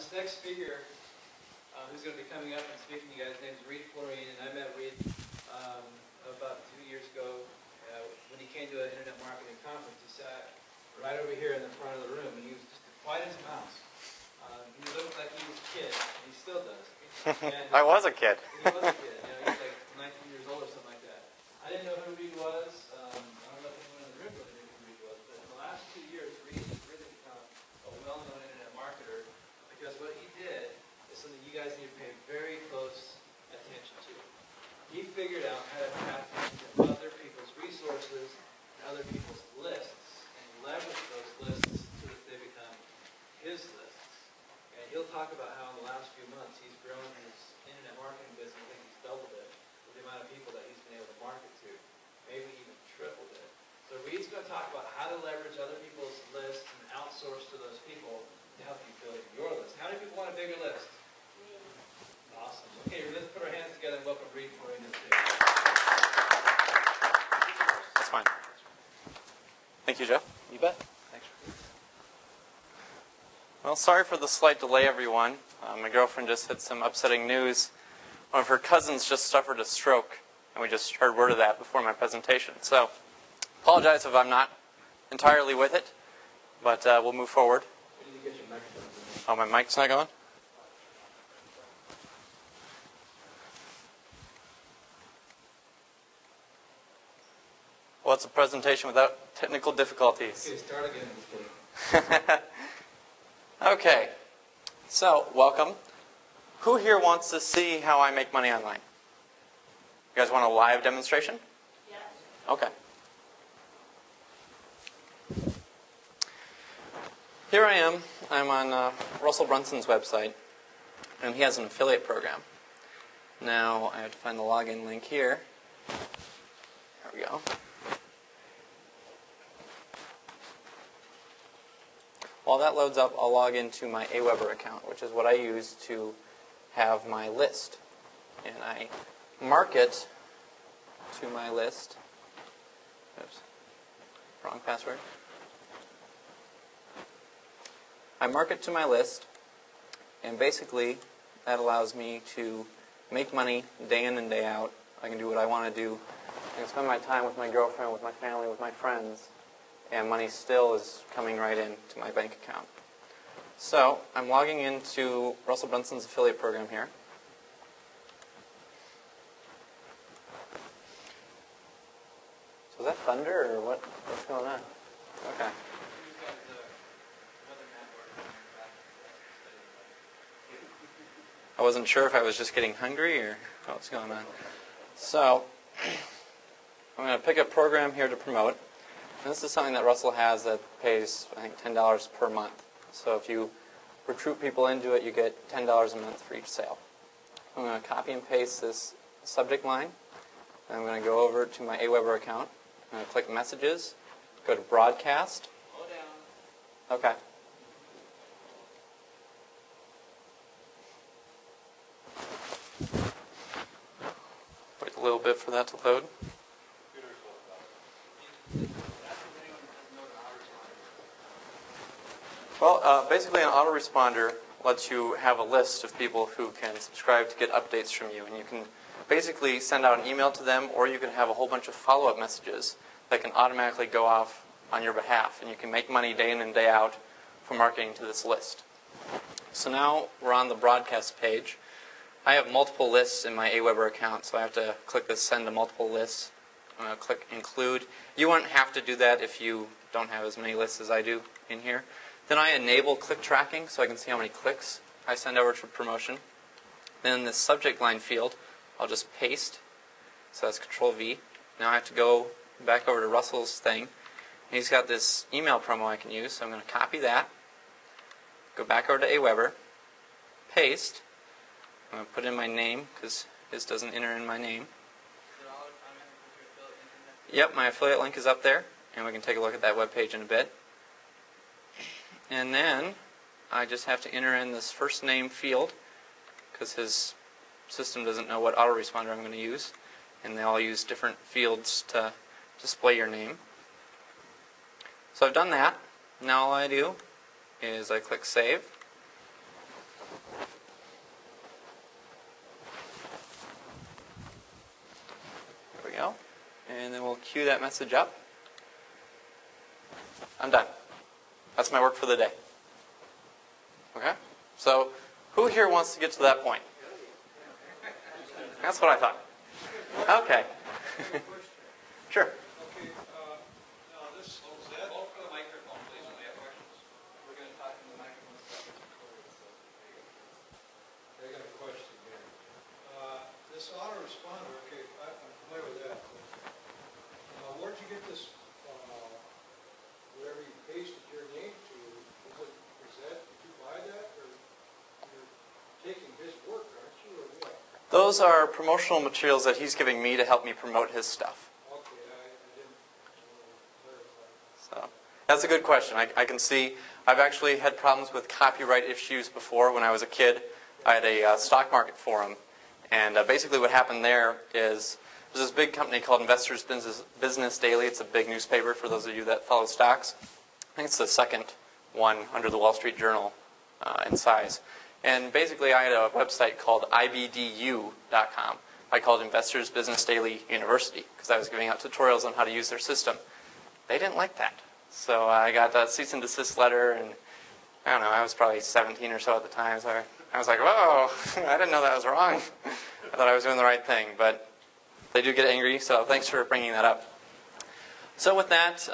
this next speaker, who's going to be coming up and speaking to you guys, his name is Floren, and I met Reed about 2 years ago when he came to an internet marketing conference. He sat right over here in the front of the room, and he was just quiet as a mouse. He looked like he was a kid, and he still does. And, I was a kid. He was a kid. He was like 19 years old or something like that. I didn't know who Reed was. I don't know if anyone in the room really knew who Reed was, but in the last 2 years, Reed has really become a well-known internet marketer because what he did is something you guys need to pay very close attention to. He figured out how to tap into other people's resources and other people's lists and leverage those lists so that they become his lists. And he'll talk about how in the last few months he's grown his internet marketing business. I think he's doubled it with the amount of people that he's been able to market to, maybe even tripled it. So Reed's going to talk about how to leverage other people's lists and outsource to those people to help you build your list. How many people want a bigger list? Awesome. Okay, let's put our hands together and welcome Reed for this day. That's fine. Thank you, Jeff. You bet. Thanks. Well, sorry for the slight delay, everyone. My girlfriend just had some upsetting news. One of her cousins just suffered a stroke, and we just heard word of that before my presentation. So, apologize if I'm not entirely with it, but we'll move forward. Where did you get your microphone? Oh, my mic's not going? Well, it's a presentation without technical difficulties. Okay, start again. Just kidding. Okay, so welcome. Who here wants to see how I make money online? You guys want a live demonstration? Yes. Okay. Here I am. I'm on Russell Brunson's website, and he has an affiliate program. Now I have to find the login link here. There we go. While that loads up, I'll log into my Aweber account, which is what I use to have my list. And I market to my list. Oops, wrong password. I market to my list, and basically that allows me to make money day in and day out. I can do what I want to do. I can spend my time with my girlfriend, with my family, with my friends, and money still is coming right in to my bank account. So I'm logging into Russell Brunson's affiliate program here. So is that thunder or what's going on? Okay. I wasn't sure if I was just getting hungry or what's going on. So I'm going to pick a program here to promote. And this is something that Russell has that pays, I think, $10 per month. So if you recruit people into it, you get $10 a month for each sale. I'm going to copy and paste this subject line. And I'm going to go over to my Aweber account. I'm going to click Messages, go to Broadcast. Slow down. Okay. Wait a little bit for that to load. Well, basically an autoresponder lets you have a list of people who can subscribe to get updates from you. And you can basically send out an email to them, or you can have a whole bunch of follow-up messages that can automatically go off on your behalf. And you can make money day in and day out from marketing to this list. So now we're on the broadcast page. I have multiple lists in my Aweber account, so I have to click this Send to Multiple Lists. I'm going to click Include. You won't have to do that if you don't have as many lists as I do in here. Then I enable click tracking so I can see how many clicks I send over to promotion. Then in this subject line field, I'll just paste. So that's Control V. Now I have to go back over to Russell's thing. He's got this email promo I can use, so I'm going to copy that. Go back over to Aweber. Paste. I'm going to put in my name because his doesn't enter in my name. Yep, my affiliate link is up there, and we can take a look at that web page in a bit. And then I just have to enter in this first name field because his system doesn't know what autoresponder I'm going to use, and they all use different fields to display your name. So I've done that. Now all I do is I click Save. and then we'll queue that message up. I'm done. That's my work for the day. Okay? So, who here wants to get to that point? That's what I thought. Okay. Sure. Okay, now this, hold for the microphone, please, when we have questions. We're going to talk in the microphone. I got a question here. This autoresponder, okay, I'm familiar with that. Where'd you get this, whatever you pasted your name to? Did you buy that, or you're taking his work, aren't you, or what? Those are promotional materials that he's giving me to help me promote his stuff. Okay, I didn't clarify. So that's a good question. I can see I've actually had problems with copyright issues before when I was a kid. I had a stock market forum, and basically what happened there is there's this big company called Investors Business Daily. It's a big newspaper for those of you that follow stocks. I think it's the second one under the Wall Street Journal in size. And basically I had a website called ibdu.com. I called Investors Business Daily University because I was giving out tutorials on how to use their system. They didn't like that. So I got a cease and desist letter, and I don't know, I was probably 17 or so at the time. So I was like, whoa, I didn't know that was wrong. I thought I was doing the right thing. But they do get angry, so thanks for bringing that up. So with that,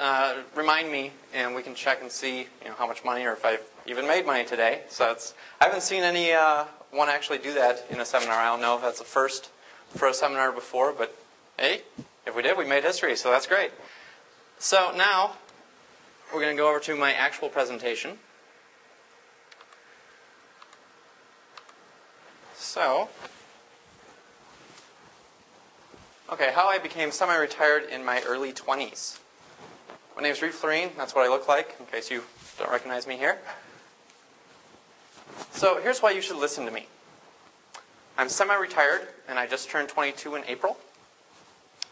remind me, and we can check and see how much money or if I've even made money today. So I haven't seen anyone actually do that in a seminar. I don't know if that's a first for a seminar before, but hey, if we did, we made history, so that's great. So now we're going to go over to my actual presentation. So, okay, how I became semi-retired in my early 20s. My name is Floren. That's what I look like, in case you don't recognize me here. So here's why you should listen to me. I'm semi-retired, and I just turned 22 in April.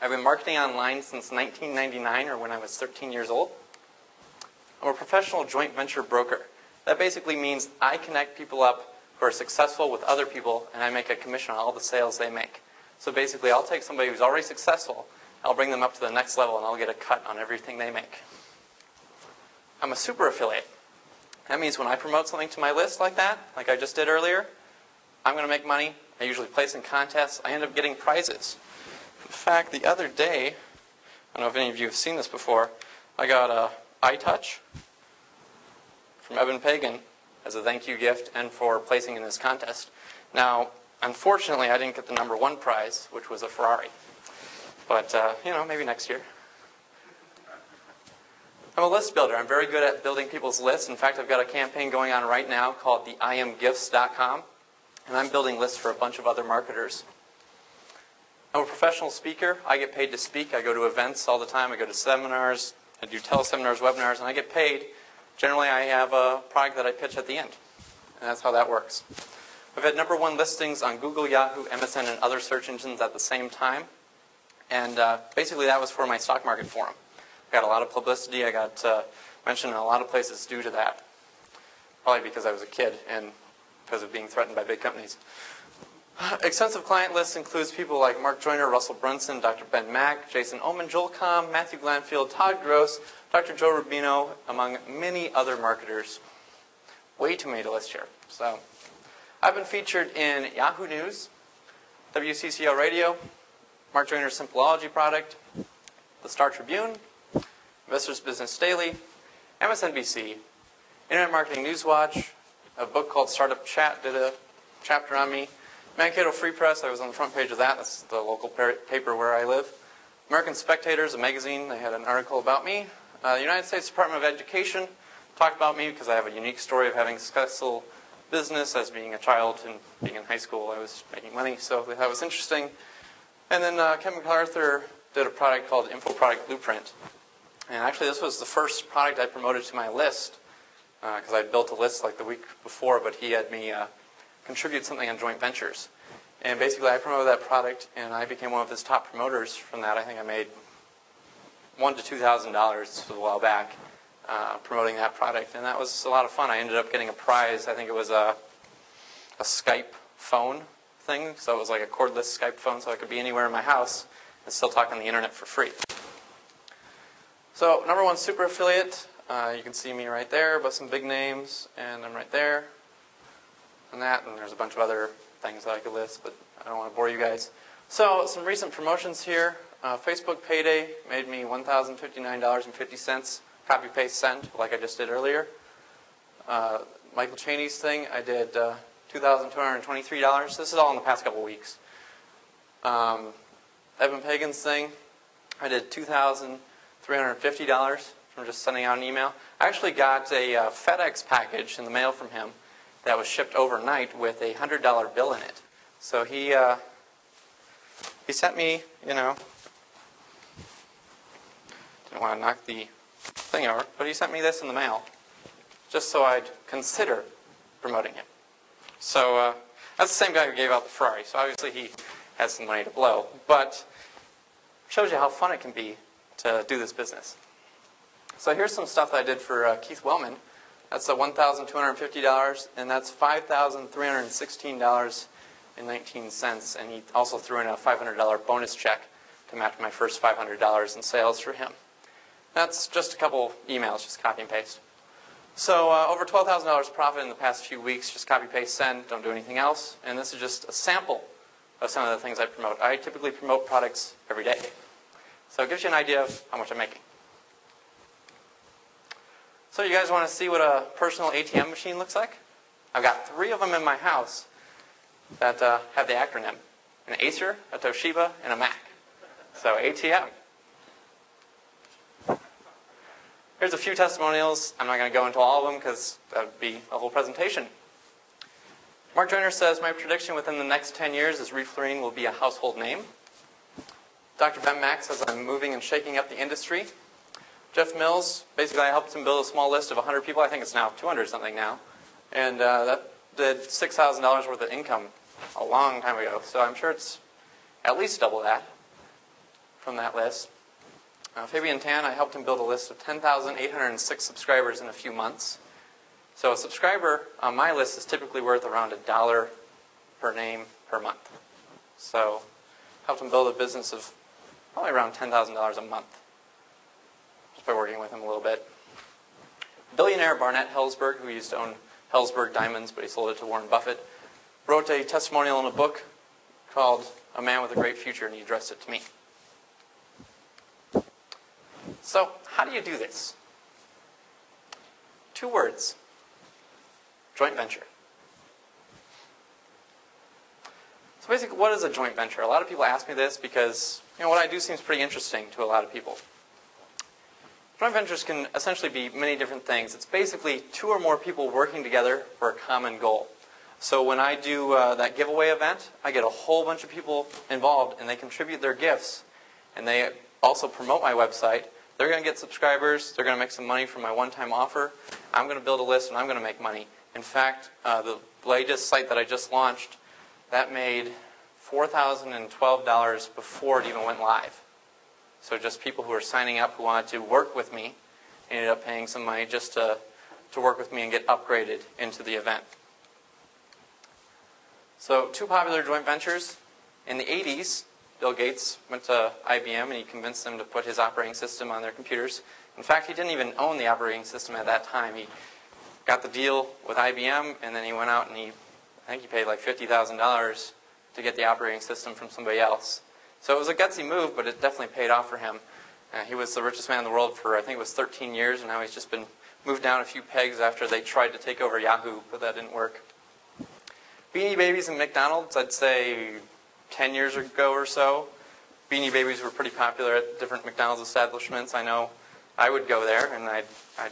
I've been marketing online since 1999, or when I was 13 years old. I'm a professional joint venture broker. That basically means I connect people up who are successful with other people, and I make a commission on all the sales they make. So basically, I'll take somebody who's already successful, I'll bring them up to the next level, and I'll get a cut on everything they make. I'm a super affiliate. That means when I promote something to my list like that, like I just did earlier, I'm going to make money. I usually place in contests. I end up getting prizes. In fact, the other day, I don't know if any of you have seen this before, I got a iTouch from Evan Pagan as a thank you gift and for placing in this contest. Now, unfortunately, I didn't get the #1 prize, which was a Ferrari. But, maybe next year. I'm a list builder. I'm very good at building people's lists. In fact, I've got a campaign going on right now called the IamGifts.com, and I'm building lists for a bunch of other marketers. I'm a professional speaker. I get paid to speak. I go to events all the time. I go to seminars. I do teleseminars, webinars, and I get paid. Generally, I have a product that I pitch at the end, and that's how that works. I've had #1 listings on Google, Yahoo, MSN, and other search engines at the same time. And basically, that was for my stock market forum. I got a lot of publicity. I got mentioned in a lot of places due to that. Probably because I was a kid and because of being threatened by big companies. Extensive client lists includes people like Mark Joyner, Russell Brunson, Dr. Ben Mack, Jason Oman, Joel Comm, Matthew Glanfield, Todd Gross, Dr. Joe Rubino, among many other marketers. Way too many to list here. So, I've been featured in Yahoo News, WCCO Radio, Mark Joyner's Simpleology product, the Star Tribune, Investors Business Daily, MSNBC, Internet Marketing News Watch, a book called Startup Chat did a chapter on me, Mankato Free Press, I was on the front page of that, that's the local paper where I live, American Spectators, a magazine, they had an article about me, the United States Department of Education talked about me because I have a unique story of having successful business as being a child and being in high school. I was making money, so that was interesting. And then Kevin MacArthur did a product called Info Product Blueprint. And actually, this was the first product I promoted to my list because I built a list like the week before, but he had me contribute something on joint ventures. And basically, I promoted that product, and I became one of his top promoters from that. I think I made $1,000 to $2,000. This was a while back. Promoting that product, and that was a lot of fun. I ended up getting a prize. I think it was a Skype phone thing, so it was like a cordless Skype phone, so I could be anywhere in my house and still talk on the internet for free. So number one, super affiliate. You can see me right there, but some big names, and I'm right there. And there's a bunch of other things that I could list, but I don't want to bore you guys. So some recent promotions here. Facebook Payday made me $1,059.50. Copy, paste, send, like I just did earlier. Michael Chaney's thing, I did $2,223. This is all in the past couple of weeks. Evan Pagan's thing, I did $2,350 from just sending out an email. I actually got a FedEx package in the mail from him that was shipped overnight with a $100 bill in it. So he sent me, didn't want to knock the thing over, but he sent me this in the mail just so I'd consider promoting it. So that's the same guy who gave out the Ferrari, so obviously he has some money to blow, but shows you how fun it can be to do this business. So here's some stuff that I did for Keith Wellman. That's $1,250, and that's $5,316.19, and he also threw in a $500 bonus check to match my first $500 in sales for him. That's just a couple emails, just copy and paste. So over $12,000 profit in the past few weeks, just copy, paste, send, don't do anything else. And this is just a sample of some of the things I promote. I typically promote products every day. So it gives you an idea of how much I'm making. So you guys want to see what a personal ATM machine looks like? I've got 3 of them in my house that have the acronym. An Acer, a Toshiba, and a Mac. So ATM. Here's a few testimonials. I'm not going to go into all of them because that would be a whole presentation. Mark Joyner says, my prediction within the next 10 years is Floren will be a household name. Dr. Ben Mack says, I'm moving and shaking up the industry. Jeff Mills, basically I helped him build a small list of 100 people. I think it's now 200 something now. And that did $6,000 worth of income a long time ago. So I'm sure it's at least double that from that list. Fabian Tan, I helped him build a list of 10,806 subscribers in a few months. So a subscriber on my list is typically worth around $1 per name per month. So helped him build a business of probably around $10,000 a month just by working with him a little bit. Billionaire Barnett Hellsberg, who used to own Hellsberg Diamonds, but he sold it to Warren Buffett, wrote a testimonial in a book called A Man with a Great Future, and he addressed it to me. So, how do you do this? 2 words. Joint venture. So basically, what is a joint venture? A lot of people ask me this because what I do seems pretty interesting to a lot of people. Joint ventures can essentially be many different things. It's basically 2 or more people working together for a common goal. So when I do that giveaway event, I get a whole bunch of people involved, and they contribute their gifts, and they also promote my website. They're going to get subscribers. They're going to make some money from my one-time offer. I'm going to build a list, and I'm going to make money. In fact, the latest site that I just launched, that made $4,012 before it even went live. So just people who are signing up who wanted to work with me ended up paying some money just to work with me and get upgraded into the event. So 2 popular joint ventures. In the 80s, Bill Gates went to IBM and he convinced them to put his operating system on their computers. In fact, he didn't even own the operating system at that time. He got the deal with IBM, and then he went out and I think he paid like $50,000 to get the operating system from somebody else. So it was a gutsy move, but it definitely paid off for him. He was the richest man in the world for, I think it was 13 years, and now he's just been moved down a few pegs after they tried to take over Yahoo, but that didn't work. Beanie Babies and McDonald's, I'd say 10 years ago or so. Beanie Babies were pretty popular at different McDonald's establishments. I know I would go there and I'd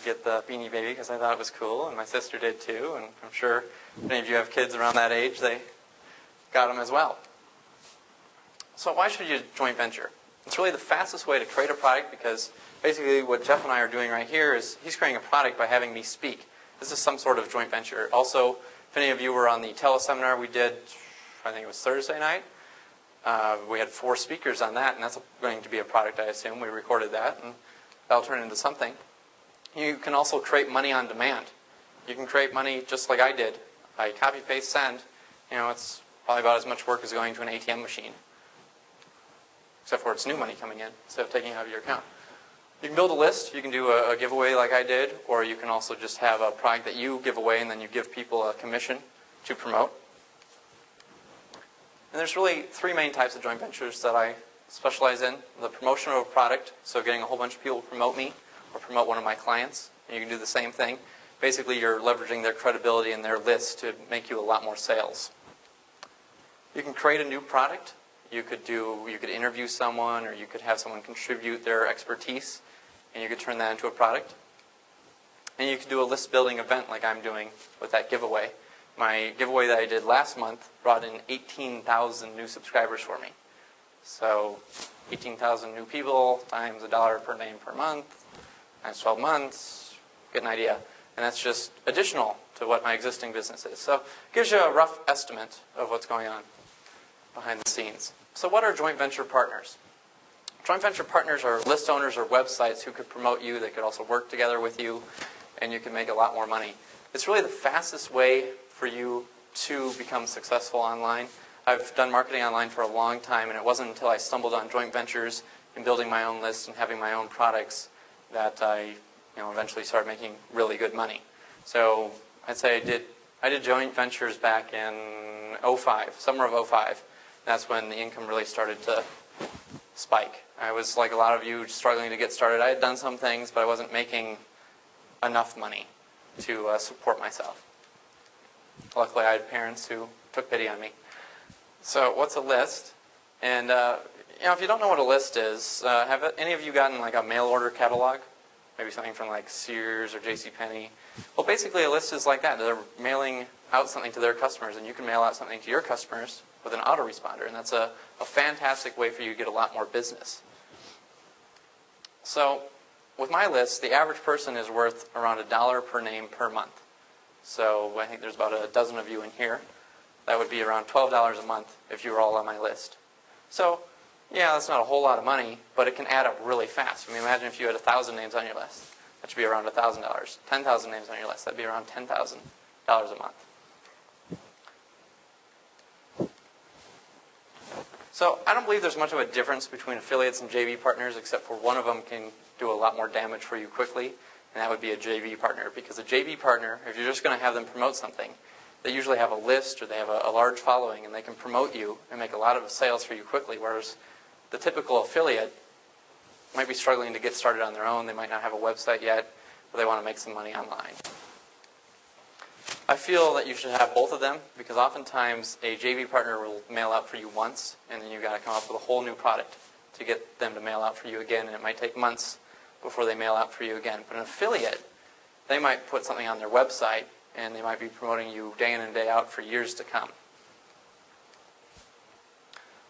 get the Beanie Baby because I thought it was cool, and my sister did too, and I'm sure if any of you have kids around that age, they got them as well. So why should you joint venture? It's really the fastest way to create a product, because basically what Jeff and I are doing right here is he's creating a product by having me speak. This is some sort of joint venture. Also, if any of you were on the teleseminar we did, I think it was Thursday night, we had 4 speakers on that, and that's going to be a product, I assume. We recorded that, and that'll turn into something. You can also create money on demand. You can create money just like I did. I copy, paste, send. It's probably about as much work as going to an ATM machine, except for it's new money coming in instead of taking it out of your account. You can build a list, you can do a giveaway like I did, or you can also just have a product that you give away and then you give people a commission to promote. And there's really three main types of joint ventures that I specialize in. The promotion of a product, so getting a whole bunch of people to promote me or promote one of my clients. And you can do the same thing. Basically, you're leveraging their credibility and their list to make you a lot more sales. You can create a new product. You could interview someone, or you could have someone contribute their expertise, and you could turn that into a product. And you could do a list building event like I'm doing with that giveaway. My giveaway that I did last month brought in 18,000 new subscribers for me. So 18,000 new people times $1 per name per month times 12 months, get an idea. And that's just additional to what my existing business is. So it gives you a rough estimate of what's going on behind the scenes. So what are joint venture partners? Joint venture partners are list owners or websites who could promote you. They could also work together with you, and you can make a lot more money. It's really the fastest way for you to become successful online. I've done marketing online for a long time, and it wasn't until I stumbled on joint ventures and building my own list and having my own products that I eventually started making really good money. So I'd say I did joint ventures back in '05, summer of '05. That's when the income really started to spike. I was like a lot of you, struggling to get started. I had done some things, but I wasn't making enough money to support myself. Luckily, I had parents who took pity on me. So what's a list? And if you don't know what a list is, have any of you gotten like a mail order catalog? Maybe something from like Sears or JCPenney. Well, basically a list is like that. They're mailing out something to their customers, and you can mail out something to your customers with an autoresponder, and that's a fantastic way for you to get a lot more business. So with my list, the average person is worth around $1 per name per month. So I think there's about a dozen of you in here. That would be around $12 a month if you were all on my list. So yeah, that's not a whole lot of money, but it can add up really fast. I mean, imagine if you had 1,000 names on your list. That should be around $1,000. 10,000 names on your list. That'd be around $10,000 a month. So I don't believe there's much of a difference between affiliates and JV partners, except for one of them can do a lot more damage for you quickly, and that would be a JV partner. Because a JV partner, if you're just going to have them promote something, they usually have a list or they have a large following, and they can promote you and make a lot of sales for you quickly, whereas the typical affiliate might be struggling to get started on their own. They might not have a website yet, but they want to make some money online. I feel that you should have both of them, because oftentimes a JV partner will mail out for you once, and then you've got to come up with a whole new product to get them to mail out for you again, and it might take months before they mail out for you again. But an affiliate, they might put something on their website, and they might be promoting you day in and day out for years to come.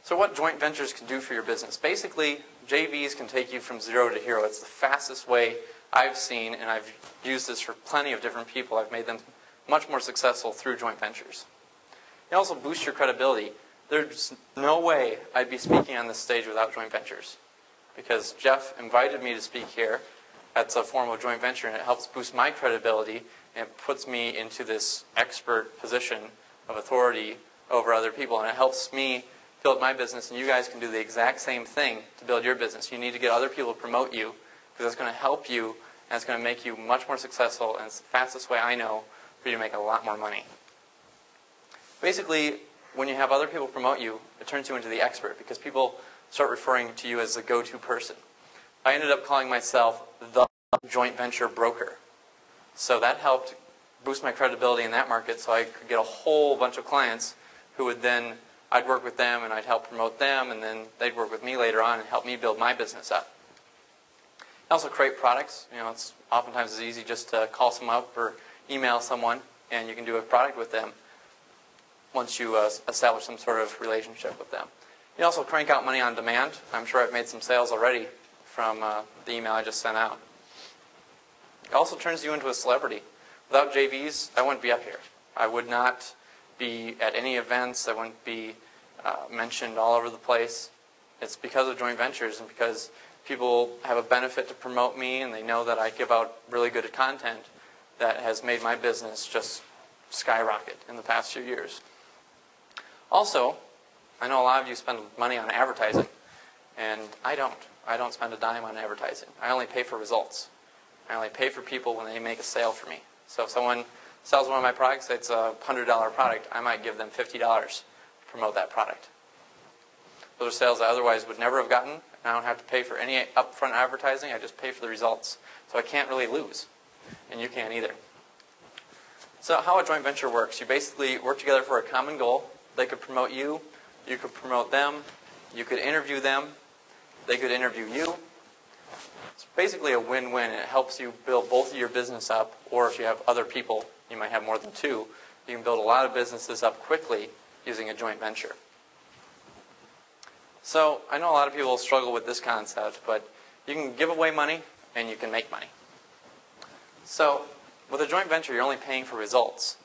So what joint ventures can do for your business? Basically, JVs can take you from zero to hero. It's the fastest way I've seen, and I've used this for plenty of different people. I've made them much more successful through joint ventures. It also boosts your credibility. There's no way I'd be speaking on this stage without joint ventures, because Jeff invited me to speak here. That's a form of joint venture, and it helps boost my credibility and puts me into this expert position of authority over other people, and it helps me build my business, and you guys can do the exact same thing to build your business. You need to get other people to promote you, because that's going to help you, and it's going to make you much more successful, and it's the fastest way I know for you to make a lot more money. Basically, when you have other people promote you, it turns you into the expert, because people start referring to you as the go-to person. I ended up calling myself the joint venture broker. So that helped boost my credibility in that market, so I could get a whole bunch of clients who would then, I'd work with them and I'd help promote them, and then they'd work with me later on and help me build my business up. I also create products. It's oftentimes it's easy just to call someone up or email someone, and you can do a product with them once you establish some sort of relationship with them. You can also crank out money on demand. I'm sure I've made some sales already from the email I just sent out. It also turns you into a celebrity. Without JVs, I wouldn't be up here. I would not be at any events. I wouldn't be mentioned all over the place. It's because of joint ventures and because people have a benefit to promote me, and they know that I give out really good content that has made my business just skyrocket in the past few years. Also, I know a lot of you spend money on advertising, And I don't. I don't spend a dime on advertising. I only pay for results. I only pay for people when they make a sale for me. So if someone sells one of my products, it's a $100 product, I might give them $50 to promote that product. Those are sales I otherwise would never have gotten. And I don't have to pay for any upfront advertising. I just pay for the results. So I can't really lose. And you can't either. So how a joint venture works, you basically work together for a common goal. They could promote you. You could promote them. You could interview them. They could interview you. It's basically a win-win. It helps you build both of your business up, or if you have other people, you might have more than two, you can build a lot of businesses up quickly using a joint venture. So I know a lot of people struggle with this concept, but you can give away money and you can make money. So with a joint venture, you're only paying for results.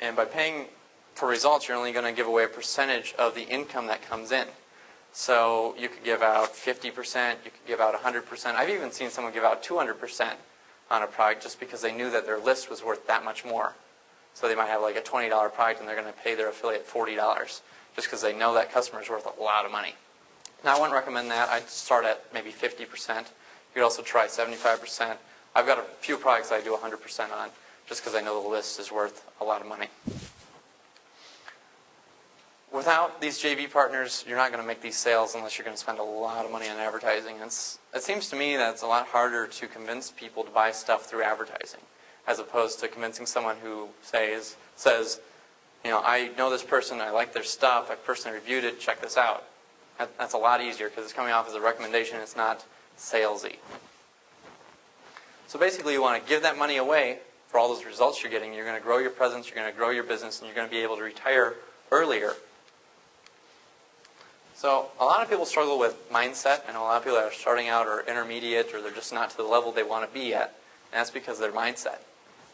And by paying for results, you're only going to give away a percentage of the income that comes in. So you could give out 50%, you could give out 100%. I've even seen someone give out 200% on a product just because they knew that their list was worth that much more. So they might have like a $20 product and they're going to pay their affiliate $40 just because they know that customer is worth a lot of money. Now I wouldn't recommend that. I'd start at maybe 50%. You could also try 75%. I've got a few products I do 100% on just because I know the list is worth a lot of money. Without these JV partners, you're not going to make these sales unless you're going to spend a lot of money on advertising. It seems to me that it's a lot harder to convince people to buy stuff through advertising as opposed to convincing someone who says, you know, I know this person, I like their stuff, I personally reviewed it, check this out. That's a lot easier because it's coming off as a recommendation, it's not salesy. So basically you want to give that money away for all those results you're getting. You're going to grow your presence, you're going to grow your business, and you're going to be able to retire earlier. So a lot of people struggle with mindset. I know a lot of people that are starting out or intermediate or they're just not to the level they want to be at. And that's because of their mindset.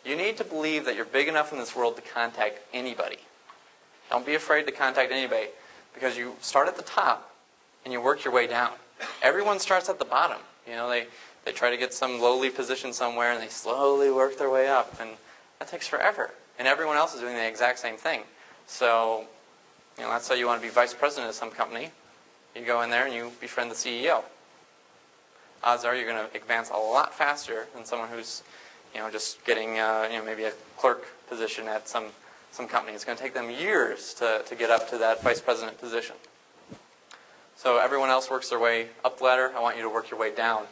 You need to believe that you're big enough in this world to contact anybody. Don't be afraid to contact anybody because you start at the top and you work your way down. Everyone starts at the bottom. You know, they try to get some lowly position somewhere and they slowly work their way up. And that takes forever. And everyone else is doing the exact same thing. So, you know, let's say you want to be vice president of some company. You go in there and you befriend the CEO. Odds are you're going to advance a lot faster than someone who's, you know, just getting, you know, maybe a clerk position at some company. It's going to take them years to get up to that vice president position. So everyone else works their way up the ladder. I want you to work your way down.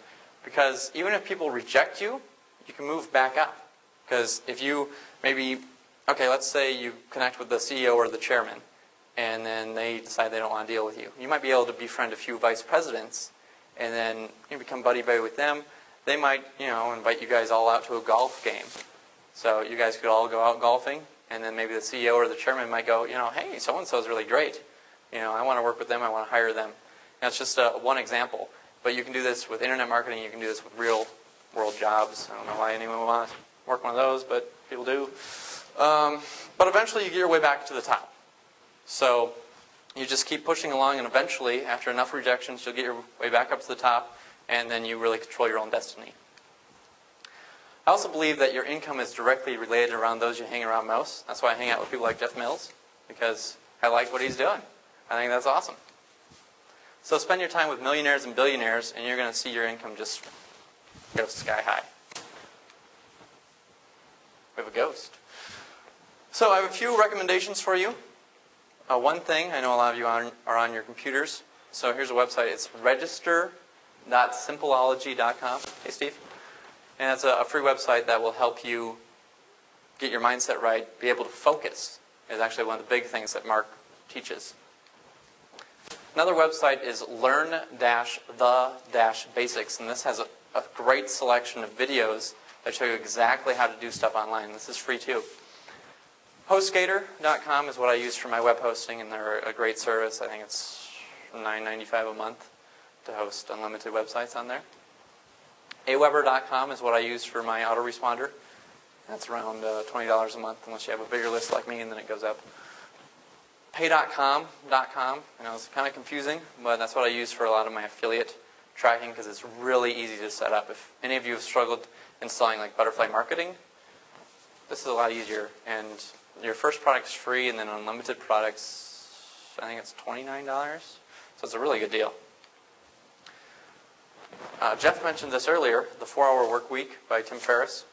Because even if people reject you, you can move back up. Because if you maybe, okay, let's say you connect with the CEO or the chairman, and then they decide they don't want to deal with you. You might be able to befriend a few vice presidents, and then you become buddy-buddy with them. They might, you know, invite you guys all out to a golf game. So you guys could all go out golfing, and then maybe the CEO or the chairman might go, you know, hey, so-and-so is really great. You know, I want to work with them. I want to hire them. That's just one example. But you can do this with internet marketing. You can do this with real-world jobs. I don't know why anyone would want to work one of those, but people do. But eventually you get your way back to the top. So you just keep pushing along, and eventually, after enough rejections, you'll get your way back up to the top, and then you really control your own destiny. I also believe that your income is directly related around those you hang around most. That's why I hang out with people like Jeff Mills, because I like what he's doing. I think that's awesome. So spend your time with millionaires and billionaires, and you're going to see your income just go sky high. We have a ghost. So I have a few recommendations for you. One thing, I know a lot of you are on your computers. So here's a website. It's register.simpleology.com. Hey, Steve. And it's a free website that will help you get your mindset right, be able to focus. Is actually one of the big things that Mark teaches. Another website is learn-the-basics, and this has a great selection of videos that show you exactly how to do stuff online. This is free too. HostGator.com is what I use for my web hosting, and they're a great service. I think it's $9.95 a month to host unlimited websites on there. Aweber.com is what I use for my autoresponder. That's around $20 a month, unless you have a bigger list like me, and then it goes up. Pay.com. I know it's kind of confusing, but that's what I use for a lot of my affiliate tracking because it's really easy to set up. If any of you have struggled installing like butterfly marketing, this is a lot easier. And your first product is free, and then unlimited products, I think it's $29. So it's a really good deal. Jeff mentioned this earlier, the 4-Hour Work Week by Tim Ferriss.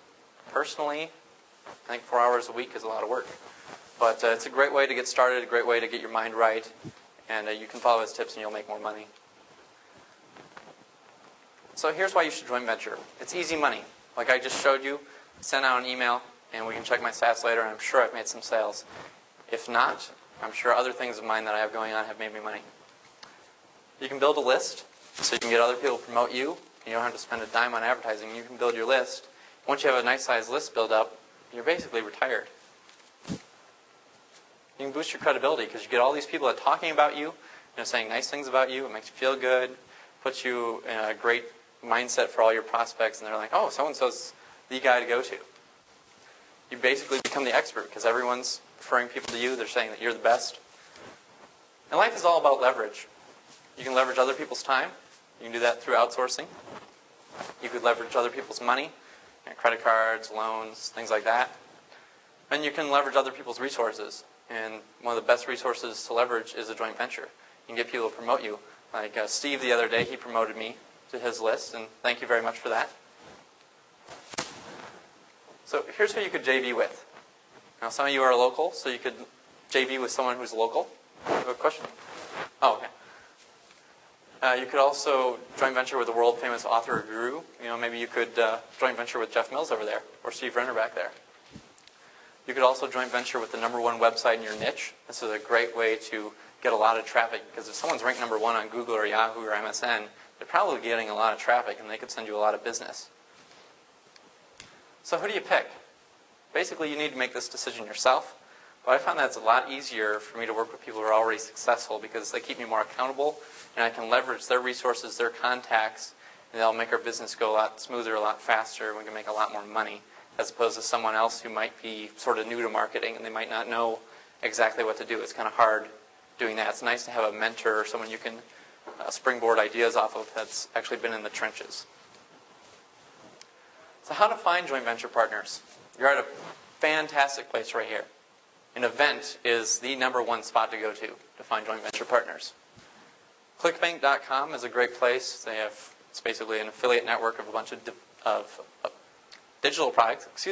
Personally, I think 4 hours a week is a lot of work. But it's a great way to get started, a great way to get your mind right, and you can follow his tips and you'll make more money. So here's why you should joint venture. It's easy money. Like I just showed you, send out an email, and we can check my stats later, and I'm sure I've made some sales. If not, I'm sure other things of mine that I have going on have made me money. You can build a list, so you can get other people to promote you. You don't have to spend a dime on advertising. You can build your list. Once you have a nice sized list built up, you're basically retired. You can boost your credibility because you get all these people that are talking about you, saying nice things about you. It makes you feel good, puts you in a great mindset for all your prospects, and they're like, oh, so-and-so's the guy to go to. You basically become the expert because everyone's referring people to you. They're saying that you're the best. And life is all about leverage. You can leverage other people's time. You can do that through outsourcing. You could leverage other people's money, credit cards, loans, things like that. And you can leverage other people's resources. And one of the best resources to leverage is a joint venture. You can get people to promote you. Like Steve the other day, he promoted me to his list, and thank you very much for that. So here's who you could JV with. Now some of you are local, so you could JV with someone who's local. You have a question? Oh, okay. You could also joint venture with a world-famous author or guru. Maybe you could joint venture with Jeff Mills over there, or Steve Renner back there. You could also joint venture with the #1 website in your niche. This is a great way to get a lot of traffic, because if someone's ranked #1 on Google or Yahoo or MSN, they're probably getting a lot of traffic, and they could send you a lot of business. So who do you pick? Basically, you need to make this decision yourself. But I found that it's a lot easier for me to work with people who are already successful because they keep me more accountable, and I can leverage their resources, their contacts, and they'll make our business go a lot smoother, a lot faster, and we can make a lot more money, as opposed to someone else who might be sort of new to marketing and they might not know exactly what to do. It's kind of hard doing that. It's nice to have a mentor or someone you can springboard ideas off of that's actually been in the trenches. So how to find joint venture partners? You're at a fantastic place right here. An event is the #1 spot to go to find joint venture partners. Clickbank.com is a great place. It's basically an affiliate network of a bunch of digital products,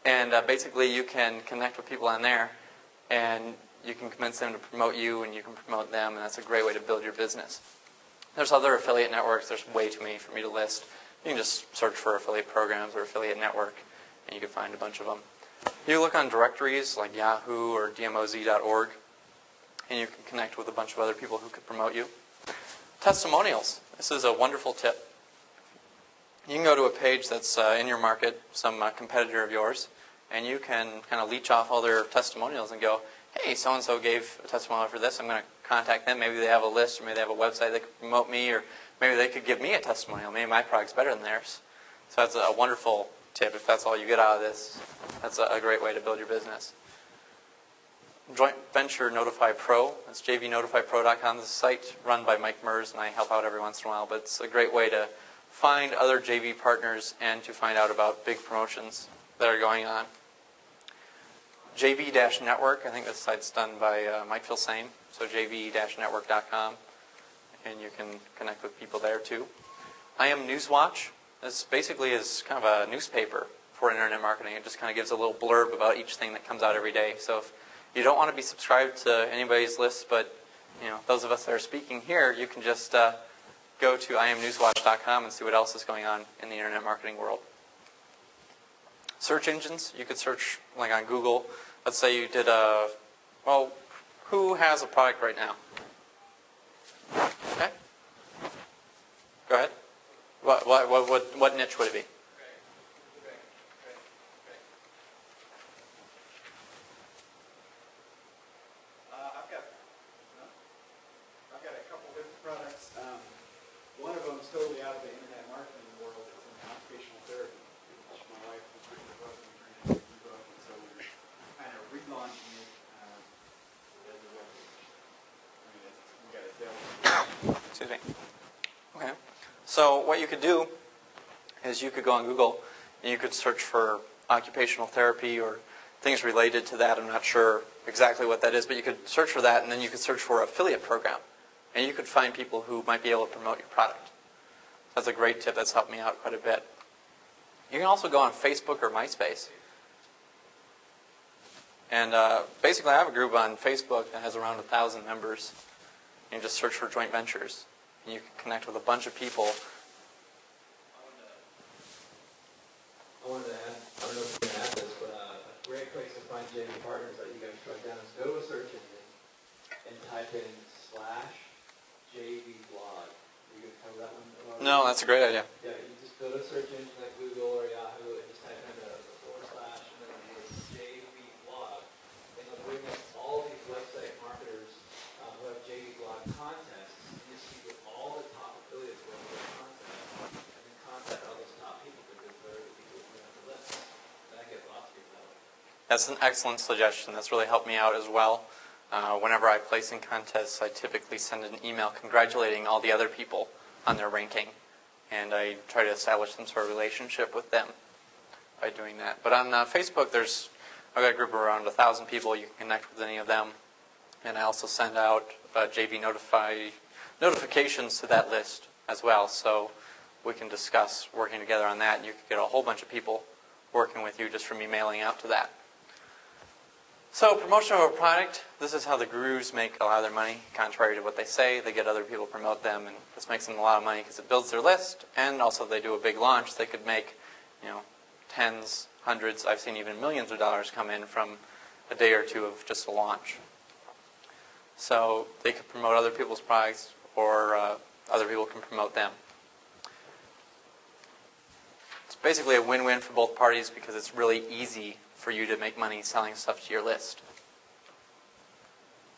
and basically you can connect with people on there, and you can convince them to promote you, and you can promote them, and that's a great way to build your business. There's other affiliate networks. There's way too many for me to list. You can just search for affiliate programs or affiliate network, and you can find a bunch of them. You look on directories like Yahoo or dmoz.org, and you can connect with a bunch of other people who could promote you. Testimonials. This is a wonderful tip. You can go to a page that's in your market, some competitor of yours, and you can kind of leech off all their testimonials and go, hey, so-and-so gave a testimonial for this. I'm going to contact them. Maybe they have a list, or maybe they have a website that could promote me, or maybe they could give me a testimonial. Maybe my product's better than theirs. So that's a wonderful tip. If that's all you get out of this, that's a great way to build your business. Joint Venture Notify Pro. That's jvnotifypro.com. This is a site run by Mike Mers, and I help out every once in a while. But it's a great way to find other JV partners and to find out about big promotions that are going on. JV-Network. I think this site's done by Mike Filsame. So jv-network.com. And you can connect with people there too. I Am Newswatch. This basically is kind of a newspaper for internet marketing. It just kind of gives a little blurb about each thing that comes out every day. So if you don't want to be subscribed to anybody's list, but those of us that are speaking here, you can just go to iamnewswatch.com and see what else is going on in the internet marketing world. Search engines. You could search like on Google. Let's say you did who has a product right now? Okay. Go ahead. What niche would it be? I've got a couple different products. One of them is totally out of the internet marketing world. It's in occupational therapy, which my wife was reading the book and turned it into a book, and so we're kind of relaunching it as a web page. We got a sales. Excuse me. Okay. So what you could do is you could go on Google and you could search for occupational therapy or things related to that. I'm not sure exactly what that is, but you could search for that, and then you could search for affiliate program. And you could find people who might be able to promote your product. So That's a great tip that's helped me out quite a bit. You can also go on Facebook or MySpace. And basically, I have a group on Facebook that has around 1,000 members. You just search for joint ventures. And you can connect with a bunch of people. I wanted to add, I don't know if you can add this, but a great place to find JV partners that you guys tried down is go to a search engine and type in /JV blog. Are you going to cover that one? No, that's a great idea. Yeah, you just go to a search engine like Google or Yahoo and just type in the / and then the word JV blog. And it'll bring up all these website marketers who have JV blog contests. And you see what all the top affiliates with their content and then contact all those top people because they're the people who have the list. And I get lots of people that way. That's an excellent suggestion. That's really helped me out as well. Whenever I place in contests, I typically send an email congratulating all the other people on their ranking. And I try to establish some sort of relationship with them by doing that. But on Facebook, I've got a group of around 1,000 people. You can connect with any of them. And I also send out JV notifications to that list as well. So we can discuss working together on that. And you can get a whole bunch of people working with you just from emailing out to that. So promotion of a product, this is how the gurus make a lot of their money. Contrary to what they say, they get other people to promote them, and this makes them a lot of money because it builds their list, and also if they do a big launch, they could make, tens, hundreds, I've seen even millions of dollars come in from a day or two of just a launch. So they could promote other people's products, or other people can promote them. It's basically a win-win for both parties because it's really easy for you to make money selling stuff to your list.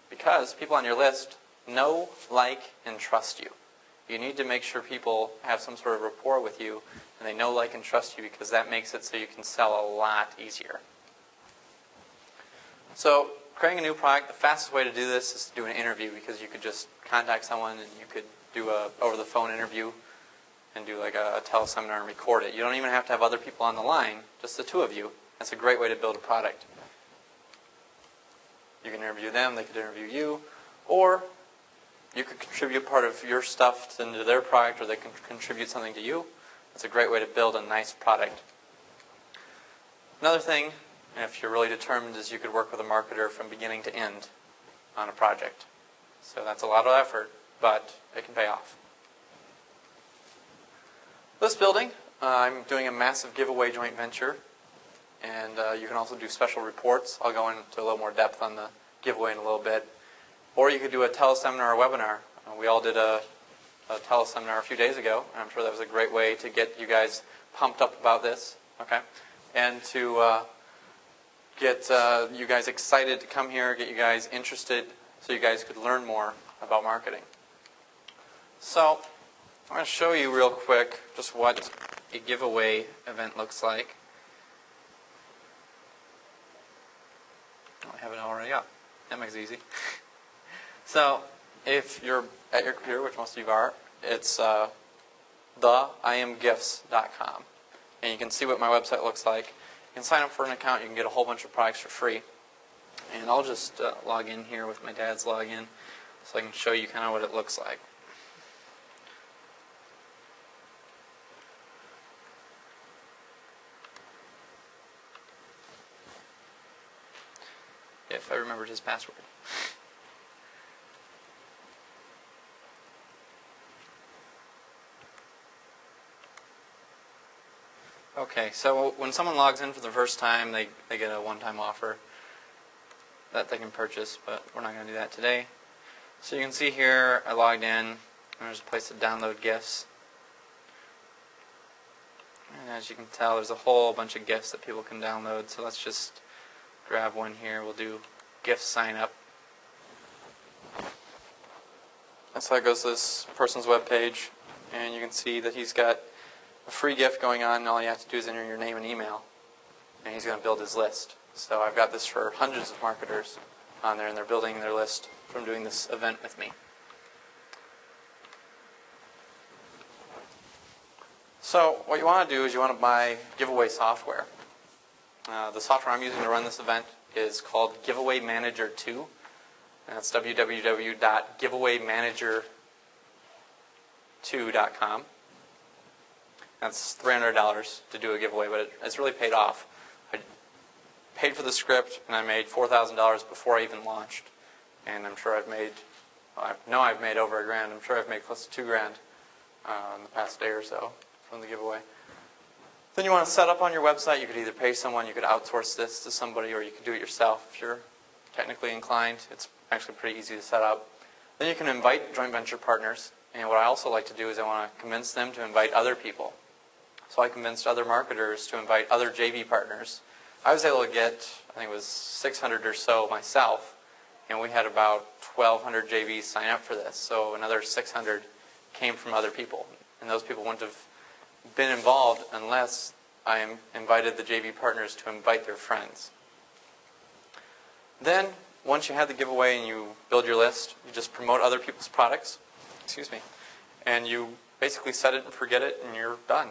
Because people on your list know, like, and trust you. You need to make sure people have some sort of rapport with you and they know, like, and trust you because that makes it so you can sell a lot easier. So creating a new product, the fastest way to do this is to do an interview because you could just contact someone and you could do a over-the-phone interview and do like a teleseminar and record it. You don't even have to have other people on the line, just the two of you. That's a great way to build a product. You can interview them, they could interview you, or you could contribute part of your stuff into their product, or they can contribute something to you. That's a great way to build a nice product. Another thing, if you're really determined, is you could work with a marketer from beginning to end on a project. So that's a lot of effort, but it can pay off. This building, I'm doing a massive giveaway joint venture. And you can also do special reports. I'll go into a little more depth on the giveaway in a little bit. Or you could do a teleseminar or webinar. We all did a teleseminar a few days ago, and I'm sure that was a great way to get you guys pumped up about this, okay? And to get you guys excited to come here, get you guys interested, so you guys could learn more about marketing. So I'm going to show you real quick just what a giveaway event looks like. I have it already up. That makes it easy. So, if you're at your computer, which most of you are, it's theiamgifts.com. And you can see what my website looks like. You can sign up for an account. You can get a whole bunch of products for free. And I'll just log in here with my dad's login so I can show you kind of what it looks like. If I remembered his password. Okay, so when someone logs in for the first time, they get a one-time offer that they can purchase, but we're not going to do that today. So you can see here, I logged in, and there's a place to download gifts. And as you can tell, there's a whole bunch of gifts that people can download, so let's just grab one here. We'll do gift sign up. That's how it goes to this person's webpage, and you can see that he's got a free gift going on, and all you have to do is enter your name and email, and he's going to build his list. So I've got this for hundreds of marketers on there, and they're building their list from doing this event with me. So what you want to do is you want to buy giveaway software. The software I'm using to run this event is called Giveaway Manager 2. And that's www.giveawaymanager2.com. That's $300 to do a giveaway, but it's really paid off. I paid for the script, and I made $4,000 before I even launched. And I'm sure I've made over $1,000. I'm sure I've made close to $2,000 in the past day or so from the giveaway. Then you want to set up on your website. You could either pay someone, you could outsource this to somebody, or you could do it yourself if you're technically inclined. It's actually pretty easy to set up. Then you can invite joint venture partners. And what I also like to do is I want to convince them to invite other people. So I convinced other marketers to invite other JV partners. I was able to get, I think it was 600 or so myself, and we had about 1,200 JVs sign up for this. So another 600 came from other people. And those people wouldn't have been involved unless I invited the JV partners to invite their friends. Then, once you have the giveaway and you build your list, you just promote other people's products, and you basically set it and forget it, and you're done.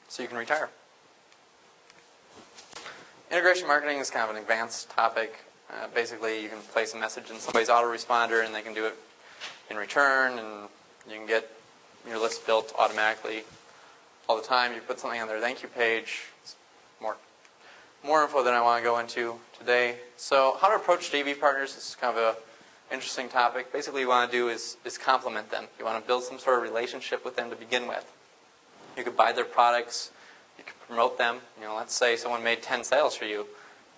So you can retire. Integration marketing is kind of an advanced topic. Basically, you can place a message in somebody's autoresponder, and they can do it in return, and you can get your list built automatically all the time. You put something on their thank you page. It's more info than I want to go into today. So how to approach JV partners is kind of an interesting topic. Basically, what you want to do is compliment them. You want to build some sort of relationship with them to begin with. You could buy their products. You could promote them. Let's say someone made 10 sales for you.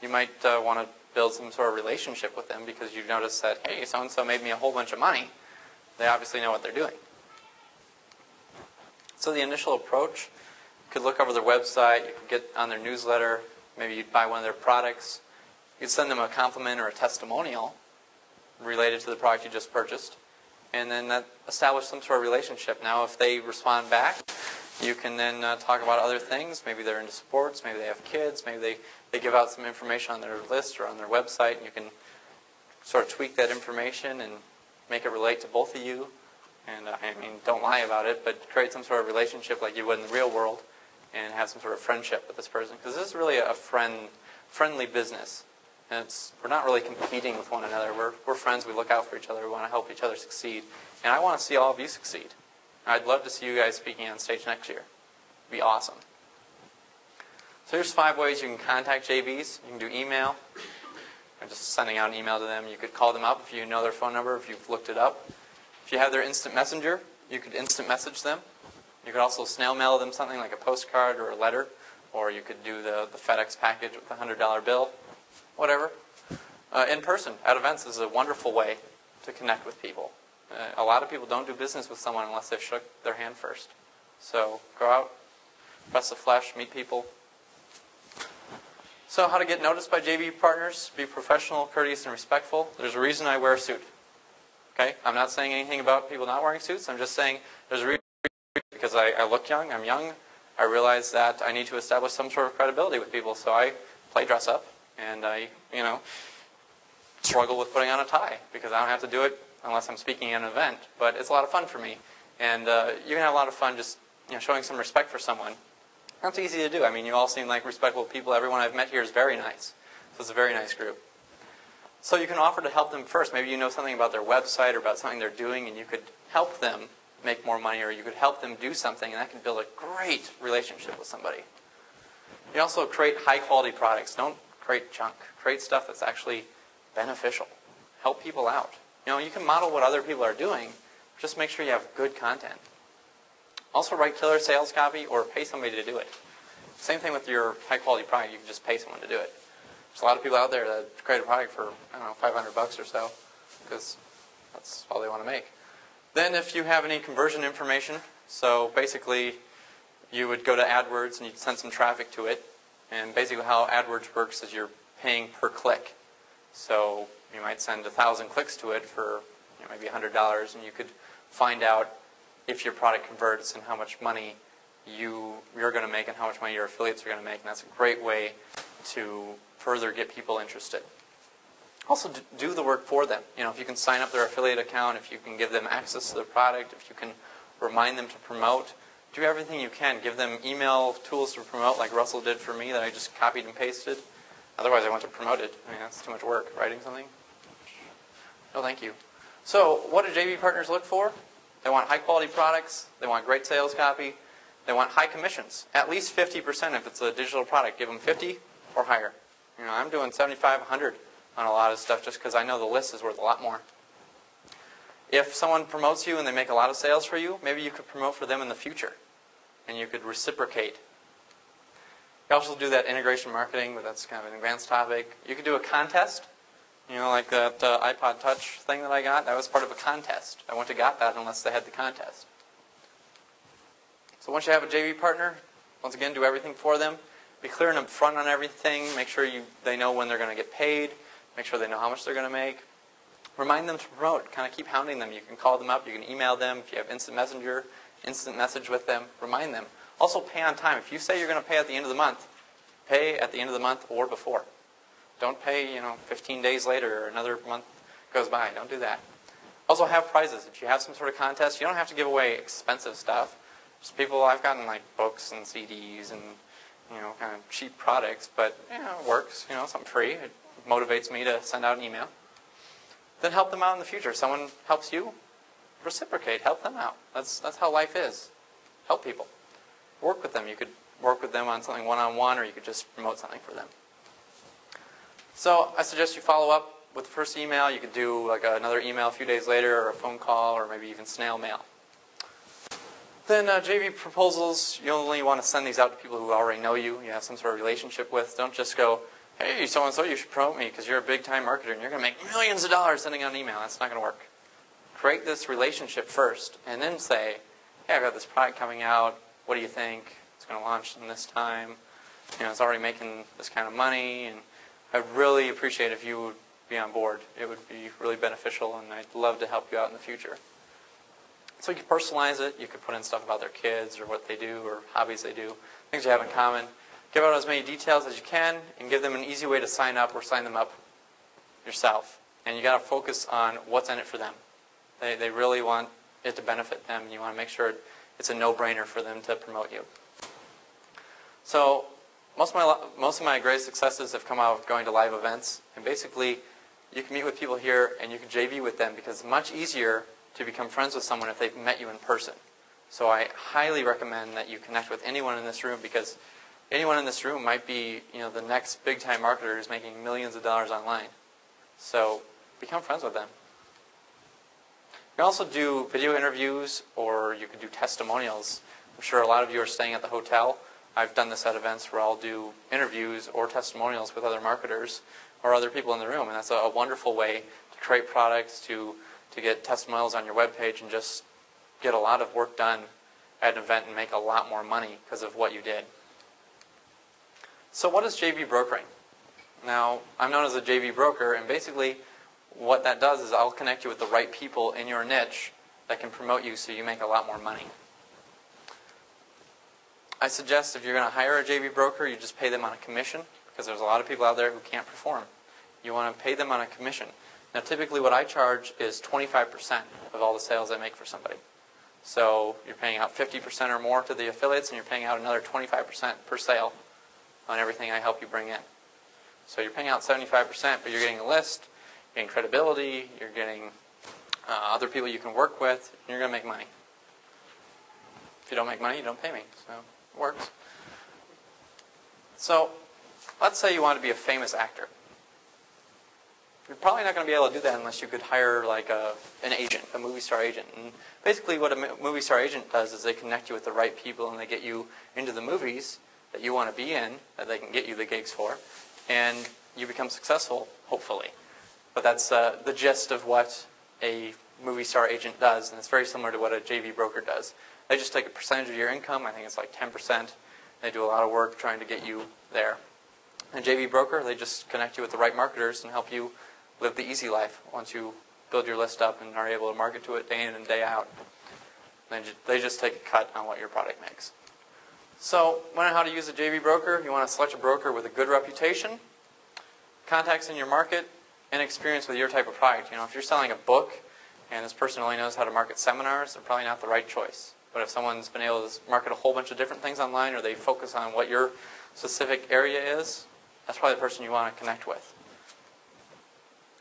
You might want to build some sort of relationship with them because you've noticed that, hey, so-and-so made me a whole bunch of money. They obviously know what they're doing. So the initial approach, you could look over their website, you could get on their newsletter, maybe you'd buy one of their products. You could send them a compliment or a testimonial related to the product you just purchased, and then that establish some sort of relationship. Now, if they respond back, you can then talk about other things. Maybe they're into sports, maybe they have kids, maybe they give out some information on their list or on their website, and you can sort of tweak that information and make it relate to both of you. And don't lie about it, but create some sort of relationship like you would in the real world and have some sort of friendship with this person. Because this is really a friendly business. And we're not really competing with one another. We're friends. We look out for each other. We want to help each other succeed. And I want to see all of you succeed. I'd love to see you guys speaking on stage next year. It'd be awesome. So here's 5 ways you can contact JVs. You can do email. I'm just sending out an email to them. You could call them up if you know their phone number, if you've looked it up. If you have their instant messenger, you could instant message them. You could also snail mail them something like a postcard or a letter, or you could do the FedEx package with a $100 bill, whatever. In person, at events, is a wonderful way to connect with people. A lot of people don't do business with someone unless they've shook their hand first. So go out, press the flesh, meet people. So how to get noticed by JV partners? Be professional, courteous, and respectful. There's a reason I wear a suit. Okay? I'm not saying anything about people not wearing suits. I'm just saying there's a reason because I look young. I'm young. I realize that I need to establish some sort of credibility with people, so I play dress up, and I, struggle with putting on a tie because I don't have to do it unless I'm speaking at an event. But it's a lot of fun for me, and you can have a lot of fun just showing some respect for someone. That's easy to do. You all seem like respectful people. Everyone I've met here is very nice, so it's a very nice group. So you can offer to help them first. Maybe you know something about their website or about something they're doing, and you could help them make more money, or you could help them do something, and that can build a great relationship with somebody. You also create high-quality products. Don't create junk. Create stuff that's actually beneficial. Help people out. You can model what other people are doing. Just make sure you have good content. Also write killer sales copy or pay somebody to do it. Same thing with your high-quality product. You can just pay someone to do it. There's a lot of people out there that create a product for, $500 or so, because that's all they want to make. Then if you have any conversion information, so basically you would go to AdWords and you'd send some traffic to it. And basically how AdWords works is you're paying per click. So you might send 1,000 clicks to it for maybe $100, and you could find out if your product converts and how much money you're going to make and how much money your affiliates are going to make. And that's a great way to further get people interested. Also, do the work for them. If you can sign up their affiliate account, if you can give them access to the product, if you can remind them to promote, do everything you can. Give them email tools to promote like Russell did for me that I just copied and pasted. Otherwise, I want to promote it. That's too much work, writing something. No, thank you. So, what do JV partners look for? They want high-quality products. They want great sales copy. They want high commissions, at least 50% if it's a digital product. Give them 50 or higher. You know, I'm doing 75, 100 on a lot of stuff just because I know the list is worth a lot more. If someone promotes you and they make a lot of sales for you, maybe you could promote for them in the future, and you could reciprocate. You also do that integration marketing, but that's kind of an advanced topic. You could do a contest. You know, like that iPod Touch thing that I got, that was part of a contest. I wouldn't have got that unless they had the contest. So once you have a JV partner, once again, do everything for them. Be clear and upfront on everything. Make sure they know when they're going to get paid. Make sure they know how much they're going to make. Remind them to promote. Kind of keep hounding them. You can call them up. You can email them. If you have instant messenger, instant message with them, remind them. Also pay on time. If you say you're going to pay at the end of the month, pay at the end of the month or before. Don't pay, 15 days later or another month goes by. Don't do that. Also have prizes. If you have some sort of contest, you don't have to give away expensive stuff. Just people, I've gotten like books and CDs and, kind of cheap products, but, it works. Something free. It motivates me to send out an email. Then help them out in the future. Someone helps you, reciprocate. Help them out. That's how life is. Help people. Work with them. You could work with them on something one-on-one, or you could just promote something for them. So I suggest you follow up with the first email. You could do like another email a few days later, or a phone call, or maybe even snail mail. Then JV proposals, you only want to send these out to people who already know you, you have some sort of relationship with. Don't just go, hey, so-and-so, you should promote me because you're a big-time marketer and you're going to make millions of dollars sending out an email. That's not going to work. Create this relationship first and then say, hey, I've got this product coming out. What do you think? It's going to launch in this time. It's already making this kind of money, and I'd really appreciate if you would be on board. It would be really beneficial, and I'd love to help you out in the future. So you can personalize it. You could put in stuff about their kids or what they do or hobbies they do, things you have in common. Give out as many details as you can and give them an easy way to sign up or sign them up yourself. And you got to focus on what's in it for them. They really want it to benefit them, and you want to make sure it's a no-brainer for them to promote you. So most of my greatest successes have come out of going to live events. And basically, you can meet with people here and you can JV with them because it's much easier to become friends with someone if they've met you in person. So I highly recommend that you connect with anyone in this room, because anyone in this room might be, the next big-time marketer who's making millions of dollars online. So become friends with them. You can also do video interviews, or you could do testimonials. I'm sure a lot of you are staying at the hotel. I've done this at events where I'll do interviews or testimonials with other marketers or other people in the room, and that's a wonderful way to create products, to get testimonials on your webpage, and just get a lot of work done at an event and make a lot more money because of what you did. So what is JV brokering? Now, I'm known as a JV broker, and basically what that does is I'll connect you with the right people in your niche that can promote you so you make a lot more money. I suggest if you're going to hire a JV broker, you just pay them on a commission, because there's a lot of people out there who can't perform. You want to pay them on a commission. Now, typically what I charge is 25% of all the sales I make for somebody. So you're paying out 50% or more to the affiliates, and you're paying out another 25% per sale on everything I help you bring in. So you're paying out 75%, but you're getting a list, you're getting credibility, you're getting other people you can work with, and you're going to make money. If you don't make money, you don't pay me. So it works. So let's say you want to be a famous actor. You're probably not going to be able to do that unless you could hire like an agent, a movie star agent. And basically what a movie star agent does is they connect you with the right people, and they get you into the movies that you want to be in, that they can get you the gigs for, and you become successful, hopefully. But that's the gist of what a movie star agent does, and it's very similar to what a JV broker does. They just take a percentage of your income. I think it's like 10%. They do a lot of work trying to get you there. A JV broker, they just connect you with the right marketers and help you live the easy life once you build your list up and are able to market to it day in and day out. They just take a cut on what your product makes. So, learn how to use a JV broker. You want to select a broker with a good reputation, contacts in your market, and experience with your type of product. If you're selling a book and this person only knows how to market seminars, they're probably not the right choice. But if someone's been able to market a whole bunch of different things online, or they focus on what your specific area is, that's probably the person you want to connect with.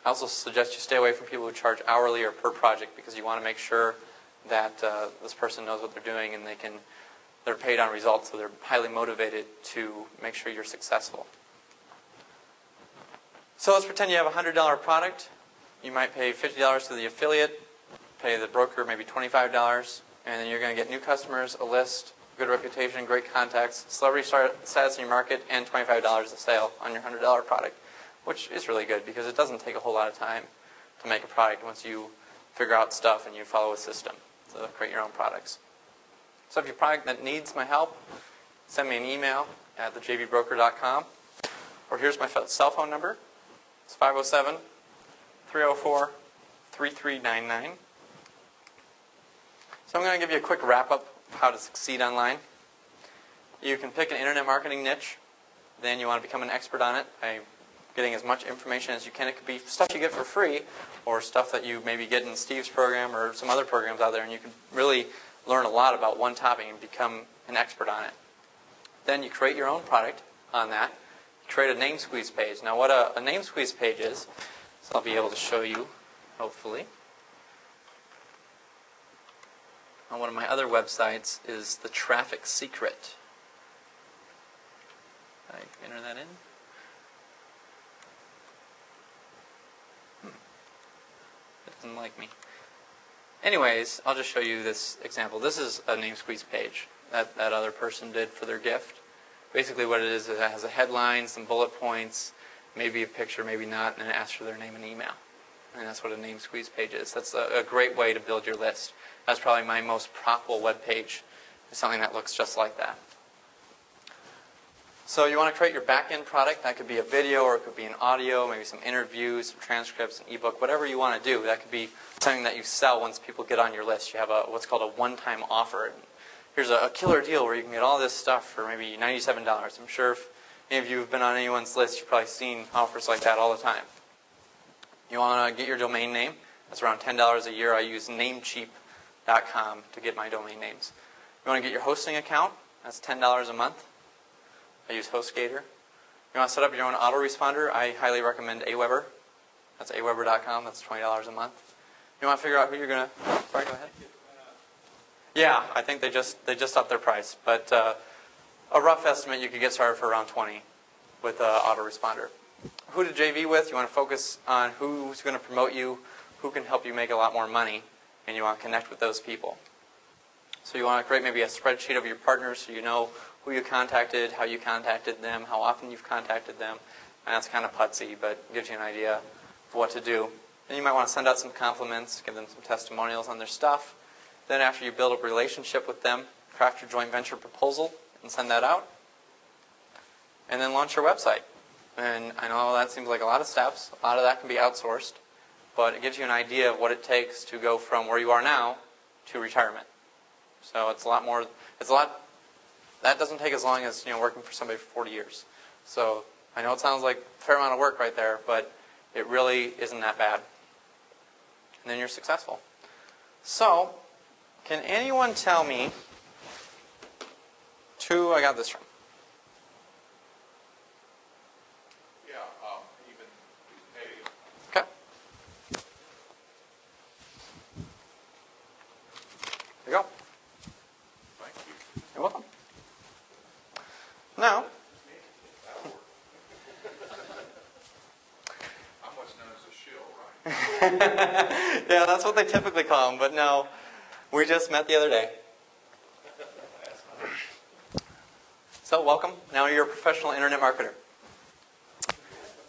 I also suggest you stay away from people who charge hourly or per project, because you want to make sure that this person knows what they're doing and they can they're paid on results, so they're highly motivated to make sure you're successful. So let's pretend you have a $100 product. You might pay $50 to the affiliate, pay the broker maybe $25, and then you're going to get new customers, a list, good reputation, great contacts, celebrity status in your market, and $25 a sale on your $100 product, which is really good because it doesn't take a whole lot of time to make a product once you figure out stuff and you follow a system to create your own products. So if you have a product that needs my help, send me an email at thejvbroker.com, or here's my cell phone number. It's 507-304-3399. So I'm going to give you a quick wrap-up of how to succeed online. You can pick an internet marketing niche. Then you want to become an expert on it by getting as much information as you can. It could be stuff you get for free or stuff that you maybe get in Steve's program or some other programs out there, and you can really learn a lot about one topic and become an expert on it. Then you create your own product on that. Create a name squeeze page. Now what a name squeeze page is, so I'll be able to show you, hopefully. On one of my other websites is the Traffic Secret. Can I enter that in? It doesn't like me. Anyways, I'll just show you this example. This is a name squeeze page that other person did for their gift. Basically what it is, it has a headline, some bullet points, maybe a picture, maybe not, and it asks for their name and email. And that's what a name squeeze page is. That's a great way to build your list. That's probably my most profitable web page, something that looks just like that. So you want to create your back-end product. That could be a video or it could be an audio, maybe some interviews, some transcripts, an ebook, whatever you want to do. That could be something that you sell once people get on your list. You have what's called a one-time offer. Here's a killer deal where you can get all this stuff for maybe $97. I'm sure if any of you have been on anyone's list, you've probably seen offers like that all the time. You want to get your domain name. That's around $10 a year. I use namecheap.com to get my domain names. You want to get your hosting account. That's $10 a month. I use HostGator. You want to set up your own autoresponder. I highly recommend Aweber. That's aweber.com. That's $20 a month. You want to figure out who you're going to... Sorry, go ahead. Yeah, I think they just upped their price, but a rough estimate you could get started for around $20 with autoresponder. Who to JV with? You want to focus on who's going to promote you, who can help you make a lot more money, and you want to connect with those people. So you want to create maybe a spreadsheet of your partners so you know who you contacted, how you contacted them, how often you've contacted them. And that's kind of putsy, but gives you an idea of what to do. Then you might want to send out some compliments, give them some testimonials on their stuff. Then after you build a relationship with them, craft your joint venture proposal and send that out. And then launch your website. And I know that seems like a lot of steps. A lot of that can be outsourced. But it gives you an idea of what it takes to go from where you are now to retirement. So it's a lot more, that doesn't take as long as working for somebody for 40 years. So I know it sounds like a fair amount of work right there, but it really isn't that bad. And then you're successful. So, can anyone tell me who I got this from? Yeah, even Canadian. Okay. There you go. Thank you. You're welcome. Now, I'm what's known as a shill, right? yeah, that's what they typically call them, but no, we just met the other day. So welcome. Now you're a professional internet marketer.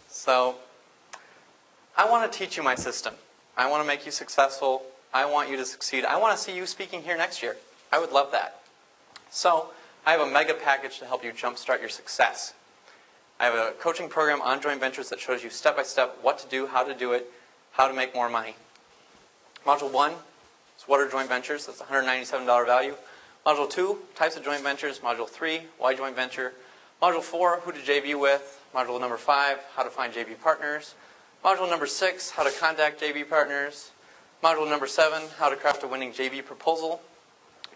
So I want to teach you my system. I want to make you successful. I want you to succeed. I want to see you speaking here next year. I would love that. So I have a mega package to help you jumpstart your success. I have a coaching program on joint ventures that shows you step by step what to do, how to make more money. Module 1 is what are joint ventures? That's $197 value. Module 2, types of joint ventures. Module 3, why joint venture. Module 4, who to JV with. Module number 5, how to find JV partners. Module number 6, how to contact JV partners. Module number 7, how to craft a winning JV proposal.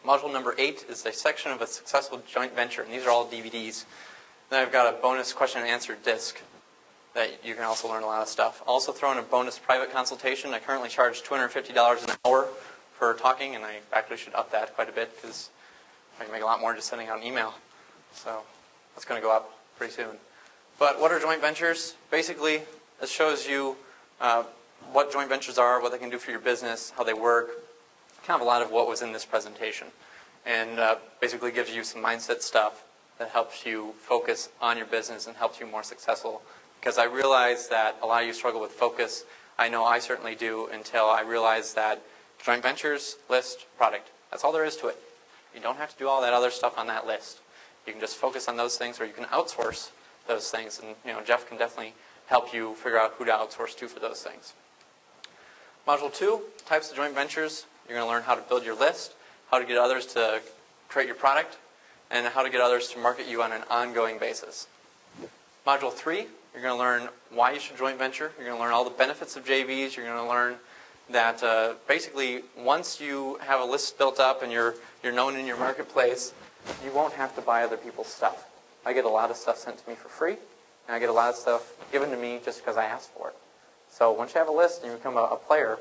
Module number 8 is a section of a successful joint venture, and these are all DVDs. Then I've got a bonus question and answer disc that you can also learn a lot of stuff. I'll also throw in a bonus private consultation. I currently charge $250 an hour for talking, and I actually should up that quite a bit because I can make a lot more just sending out an email. So that's going to go up pretty soon. But what are joint ventures? Basically, this shows you what joint ventures are, what they can do for your business, how they work, kind of a lot of what was in this presentation. And basically gives you some mindset stuff that helps you focus on your business and helps you more successful. Because I realize that a lot of you struggle with focus. I know I certainly do, until I realized that joint ventures, list, product. That's all there is to it. You don't have to do all that other stuff on that list. You can just focus on those things, or you can outsource those things. And Jeff can definitely help you figure out who to outsource to for those things. Module 2, types of joint ventures. You're going to learn how to build your list, how to get others to create your product, and how to get others to market you on an ongoing basis. Module 3, you're going to learn why you should joint venture. You're going to learn all the benefits of JVs. You're going to learn that basically once you have a list built up and you're known in your marketplace, you won't have to buy other people's stuff. I get a lot of stuff sent to me for free, and I get a lot of stuff given to me just because I asked for it. So once you have a list and you become a player,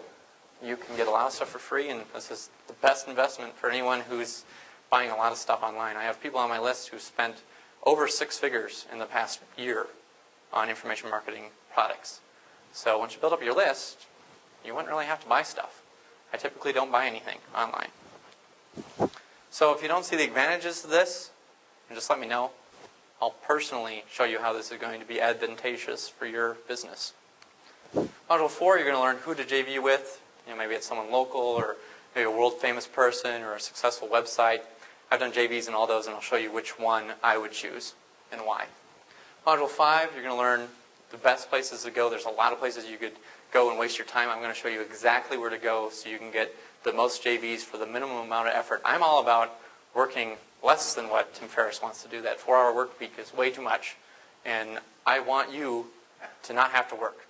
you can get a lot of stuff for free, and this is the best investment for anyone who's buying a lot of stuff online. I have people on my list who spent over 6 figures in the past year on information marketing products. So once you build up your list, you wouldn't really have to buy stuff. I typically don't buy anything online. So if you don't see the advantages of this, just let me know. I'll personally show you how this is going to be advantageous for your business. Module 4, you're going to learn who to JV with. Maybe it's someone local, or maybe a world-famous person, or a successful website. I've done JVs in all those, and I'll show you which one I would choose and why. Module 5, you're going to learn the best places to go. There's a lot of places you could go and waste your time. I'm going to show you exactly where to go so you can get the most JVs for the minimum amount of effort. I'm all about working less than what Tim Ferriss wants to do. That 4-hour work week is way too much. And I want you to not have to work.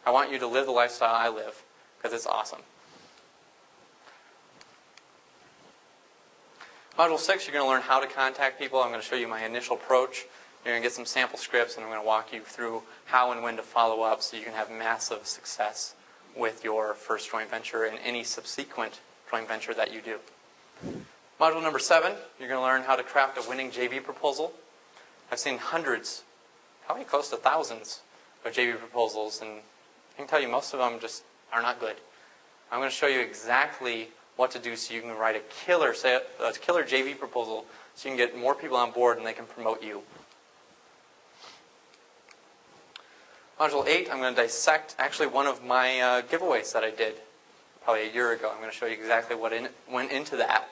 I want you to live the lifestyle I live, because it's awesome. Module 6, you're going to learn how to contact people. I'm going to show you my initial approach. You're going to get some sample scripts, and I'm going to walk you through how and when to follow up so you can have massive success with your first joint venture and any subsequent joint venture that you do. Module number 7, you're going to learn how to craft a winning JV proposal. I've seen hundreds, probably close to thousands of JV proposals, and I can tell you most of them just are not good. I'm going to show you exactly what to do so you can write a killer JV proposal so you can get more people on board and they can promote you. Module 8, I'm going to dissect actually one of my giveaways that I did probably a year ago. I'm going to show you exactly what went into that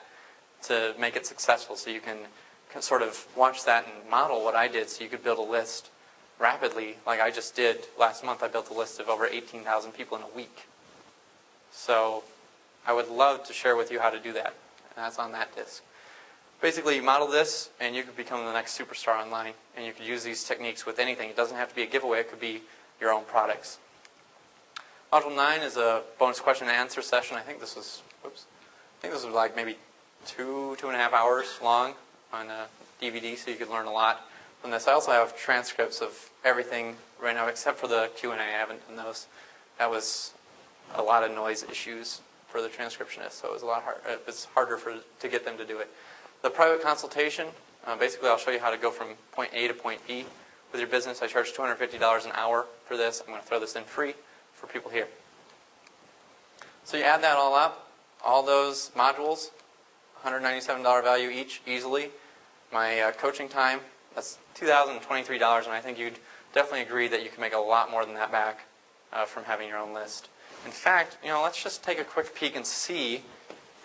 to make it successful, so you can sort of watch that and model what I did so you could build a list rapidly. Like I just did last month, I built a list of over 18,000 people in a week. So I would love to share with you how to do that, and that's on that disc. Basically, you model this, and you could become the next superstar online, and you could use these techniques with anything. It doesn't have to be a giveaway. It could be your own products. Module 9 is a bonus question and answer session. I think this was like maybe 2.5 hours long on a DVD, so you could learn a lot from this. I also have transcripts of everything right now, except for the Q&A. I haven't done those. That was a lot of noise issues for the transcriptionist, so it was a lot it's harder to get them to do it. The private consultation, basically I'll show you how to go from point A to point B with your business. I charge $250 an hour for this. I'm going to throw this in free for people here. So you add that all up, all those modules, $197 value each, easily. My coaching time, that's $2,023, and I think you'd definitely agree that you can make a lot more than that back from having your own list. In fact, let's just take a quick peek and see,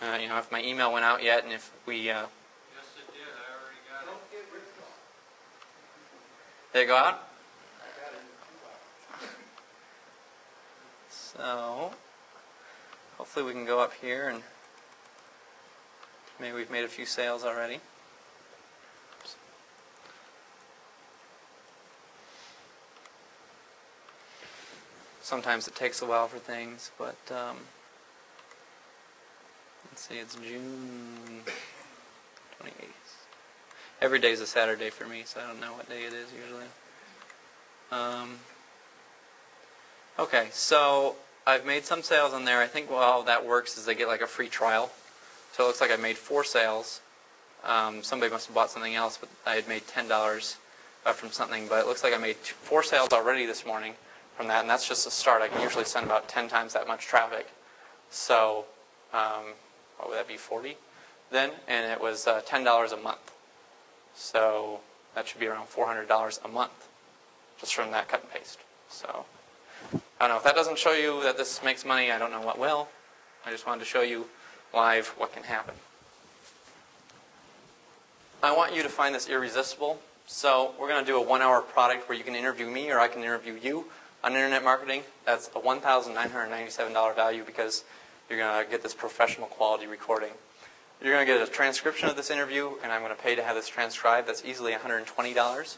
if my email went out yet, and if we. Yes, it did. I already got it. Did it go out? So, hopefully we can go up here, and maybe we've made a few sales already. Sometimes it takes a while for things, but let's see, it's June 28th. Every day is a Saturday for me, so I don't know what day it is usually. Okay, so I've made some sales on there. I think how that works is they get like a free trial. So it looks like I made 4 sales Somebody must have bought something else, but I had made $10 from something. But it looks like I made 4 sales already this morning from that, and that's just a start. I can usually send about 10 times that much traffic. So what would that be, 40 then? And it was $10 a month. So that should be around $400 a month just from that cut and paste. So I don't know. If that doesn't show you that this makes money, I don't know what will. I just wanted to show you live what can happen. I want you to find this irresistible. So we're going to do a 1-hour product where you can interview me or I can interview you on internet marketing. That's a $1,997 value because you're going to get this professional quality recording. You're going to get a transcription of this interview, and I'm going to pay to have this transcribed. That's easily $120.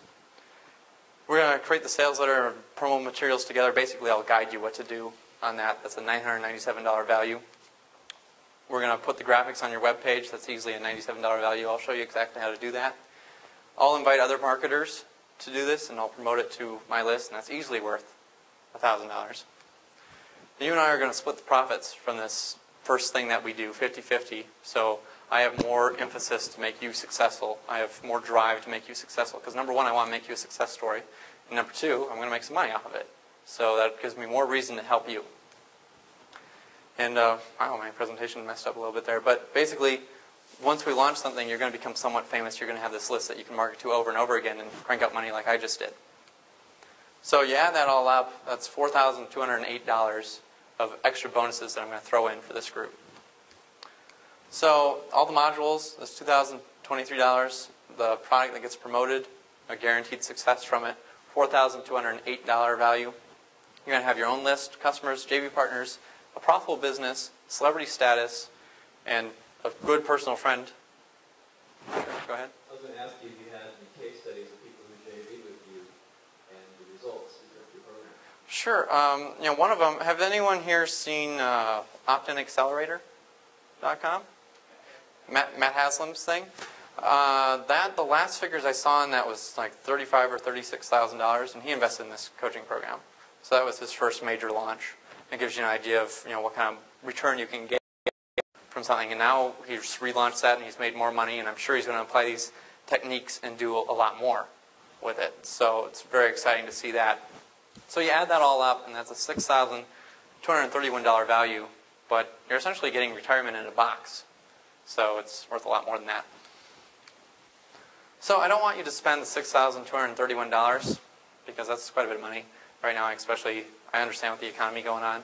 We're going to create the sales letter and promo materials together. Basically, I'll guide you what to do on that. That's a $997 value. We're going to put the graphics on your web page. That's easily a $97 value. I'll show you exactly how to do that. I'll invite other marketers to do this, and I'll promote it to my list, and that's easily worth $1,000. You and I are going to split the profits from this first thing that we do, 50-50. So I have more emphasis to make you successful. I have more drive to make you successful. Because number one, I want to make you a success story. And number two, I'm going to make some money off of it. So that gives me more reason to help you. And wow, my presentation messed up a little bit there. But basically, once we launch something, you're going to become somewhat famous. You're going to have this list that you can market to over and over again and crank out money like I just did. So you add that all up, that's $4,208 of extra bonuses that I'm going to throw in for this group. So all the modules, that's $2,023. The product that gets promoted, a guaranteed success from it, $4,208 value. You're going to have your own list, customers, JV partners, a profitable business, celebrity status, and a good personal friend. Sure, go ahead. I was going to ask you if you had any case studies of people who JV with you and the results of your program. Sure. One of them, have anyone here seen optinaccelerator.com? Matt Haslam's thing? The last figures I saw on that was like $35,000 or $36,000, and he invested in this coaching program. So that was his first major launch. It gives you an idea of what kind of return you can get from something. And now he's relaunched that, and he's made more money, and I'm sure he's going to apply these techniques and do a lot more with it. So it's very exciting to see that. So you add that all up, and that's a $6,231 value, but you're essentially getting retirement in a box. So it's worth a lot more than that. So I don't want you to spend the $6,231 because that's quite a bit of money right now, especially I understand with the economy going on.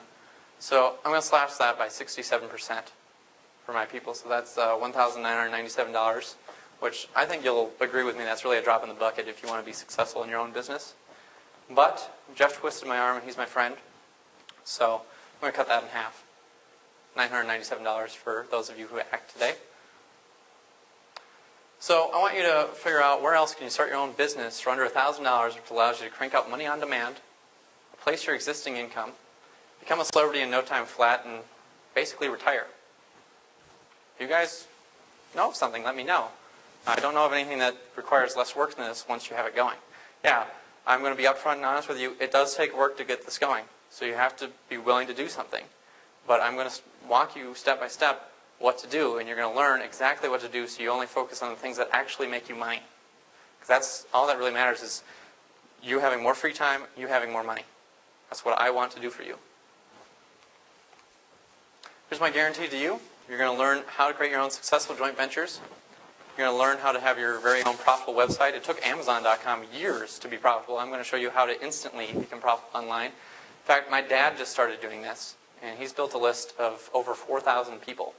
So I'm going to slash that by 67% for my people. So that's $1,997, which I think you'll agree with me that's really a drop in the bucket if you want to be successful in your own business. But Jeff twisted my arm, and he's my friend. So I'm going to cut that in half. $997 for those of you who act today. So I want you to figure out where else can you start your own business for under $1,000, which allows you to crank out money on demand, replace your existing income, become a celebrity in no time flat, and basically retire. If you guys know of something, let me know. I don't know of anything that requires less work than this once you have it going. Yeah, I'm going to be upfront and honest with you. It does take work to get this going, so you have to be willing to do something. But I'm going to walk you step by step what to do, and you're going to learn exactly what to do so you only focus on the things that actually make you money. Because that's all that really matters is you having more free time, you having more money. That's what I want to do for you. Here's my guarantee to you. You're going to learn how to create your own successful joint ventures. You're going to learn how to have your very own profitable website. It took Amazon.com years to be profitable. I'm going to show you how to instantly become profitable online. In fact, my dad just started doing this, and he's built a list of over 4,000 people.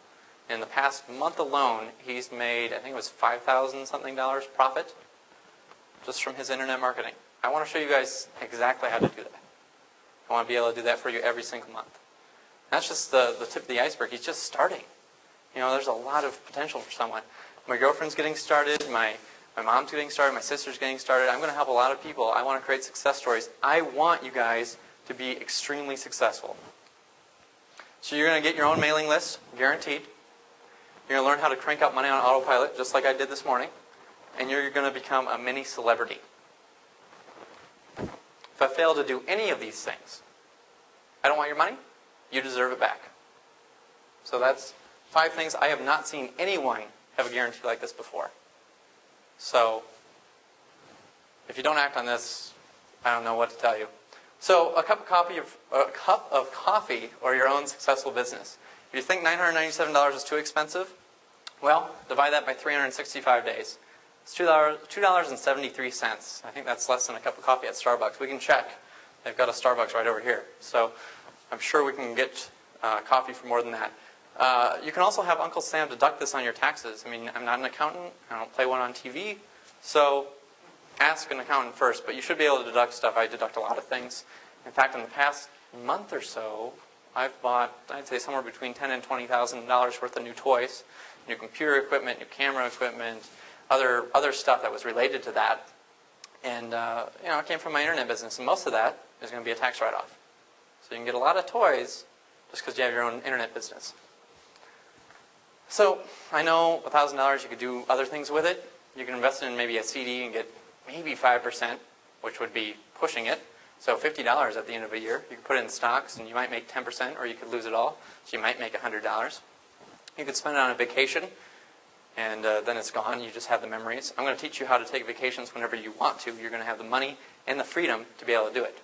In the past month alone, he's made, I think it was $5,000 something profit just from his internet marketing. I want to show you guys exactly how to do that. I want to be able to do that for you every single month. That's just the tip of the iceberg. He's just starting. There's a lot of potential for someone. My girlfriend's getting started. My mom's getting started. My sister's getting started. I'm going to help a lot of people. I want to create success stories. I want you guys to be extremely successful. So you're going to get your own mailing list, guaranteed. You're going to learn how to crank out money on autopilot, just like I did this morning. And you're going to become a mini celebrity. If I fail to do any of these things, I don't want your money. You deserve it back. So that's 5 things I have not seen anyone have a guarantee like this before. So if you don't act on this, I don't know what to tell you. So a cup of coffee or your own successful business. If you think $997 is too expensive, well, divide that by 365 days. It's $2.73. I think that's less than a cup of coffee at Starbucks. We can check. They've got a Starbucks right over here. So I'm sure we can get coffee for more than that. You can also have Uncle Sam deduct this on your taxes. I mean, I'm not an accountant. I don't play one on TV. So ask an accountant first, but you should be able to deduct stuff. I deduct a lot of things. In fact, in the past month or so, I've bought, I'd say, somewhere between $10,000 and $20,000 worth of new toys, new computer equipment, new camera equipment, other stuff that was related to that. And it came from my internet business, and most of that is going to be a tax write-off. So you can get a lot of toys just because you have your own internet business. So I know $1,000 you could do other things with it. You can invest in maybe a CD and get maybe 5%, which would be pushing it. So $50 at the end of a year. You could put it in stocks and you might make 10%, or you could lose it all. So you might make $100. You could spend it on a vacation, and then it's gone. You just have the memories. I'm going to teach you how to take vacations whenever you want to. You're going to have the money and the freedom to be able to do it.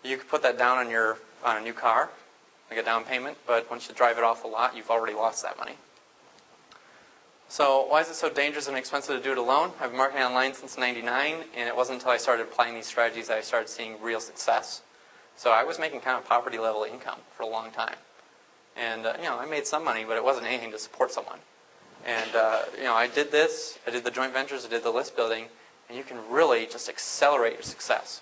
You could put that down on a new car, like a down payment, but once you drive it off the lot, you've already lost that money. So why is it so dangerous and expensive to do it alone? I've been marketing online since '99, and it wasn't until I started applying these strategies that I started seeing real success. So I was making kind of poverty-level income for a long time. And, I made some money, but it wasn't anything to support someone. And, I did this, I did the joint ventures, I did the list building, and you can really just accelerate your success.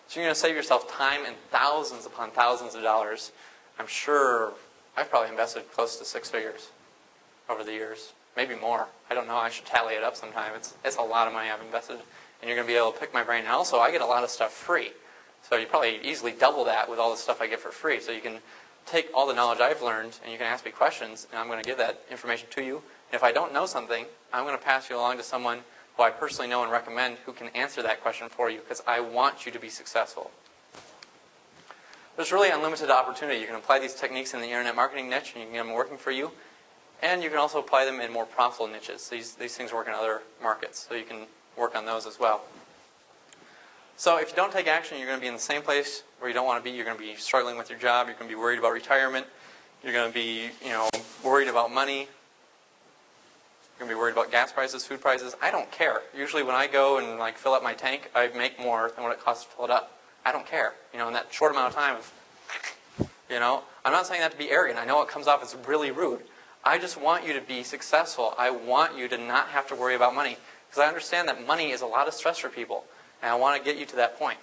So you're going to save yourself time and thousands upon thousands of dollars. I'm sure I've probably invested close to 6 figures over the years, maybe more. I don't know. I should tally it up sometime. It's a lot of money I've invested, and you're going to be able to pick my brain. And also, I get a lot of stuff free, so you probably easily double that with all the stuff I get for free. So you can take all the knowledge I've learned, and you can ask me questions, and I'm going to give that information to you. And if I don't know something, I'm going to pass you along to someone who I personally know and recommend who can answer that question for you, because I want you to be successful. There's really unlimited opportunity. You can apply these techniques in the internet marketing niche, and you can get them working for you. And you can also apply them in more profitable niches. These things work in other markets, so you can work on those as well. So if you don't take action, you're going to be in the same place where you don't want to be. You're going to be struggling with your job. You're going to be worried about retirement. You're going to be, worried about money. You're going to be worried about gas prices, food prices. I don't care. Usually when I go and fill up my tank, I make more than what it costs to fill it up. I don't care. In that short amount of time, I'm not saying that to be arrogant. I know it comes off as really rude. I just want you to be successful. I want you to not have to worry about money, because I understand that money is a lot of stress for people, and I want to get you to that point.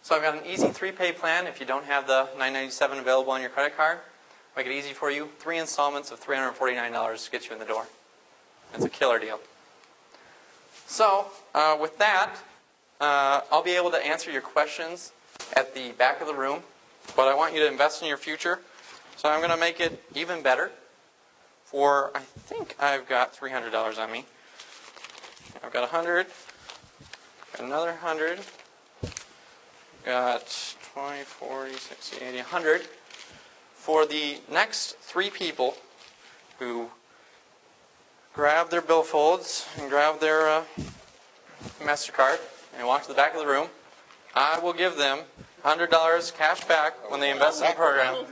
So I've got an easy 3-pay plan. If you don't have the $997 available on your credit card, make it easy for you. 3 installments of $349 to get you in the door. It's a killer deal. So with that, I'll be able to answer your questions at the back of the room, but I want you to invest in your future. So I'm going to make it even better for, I think I've got $300 on me. I've got 100, got another 100, got 20, 40, 60, 80, 100. For the next 3 people who grab their billfolds and grab their MasterCard and walk to the back of the room, I will give them $100 cash back when they invest in the program.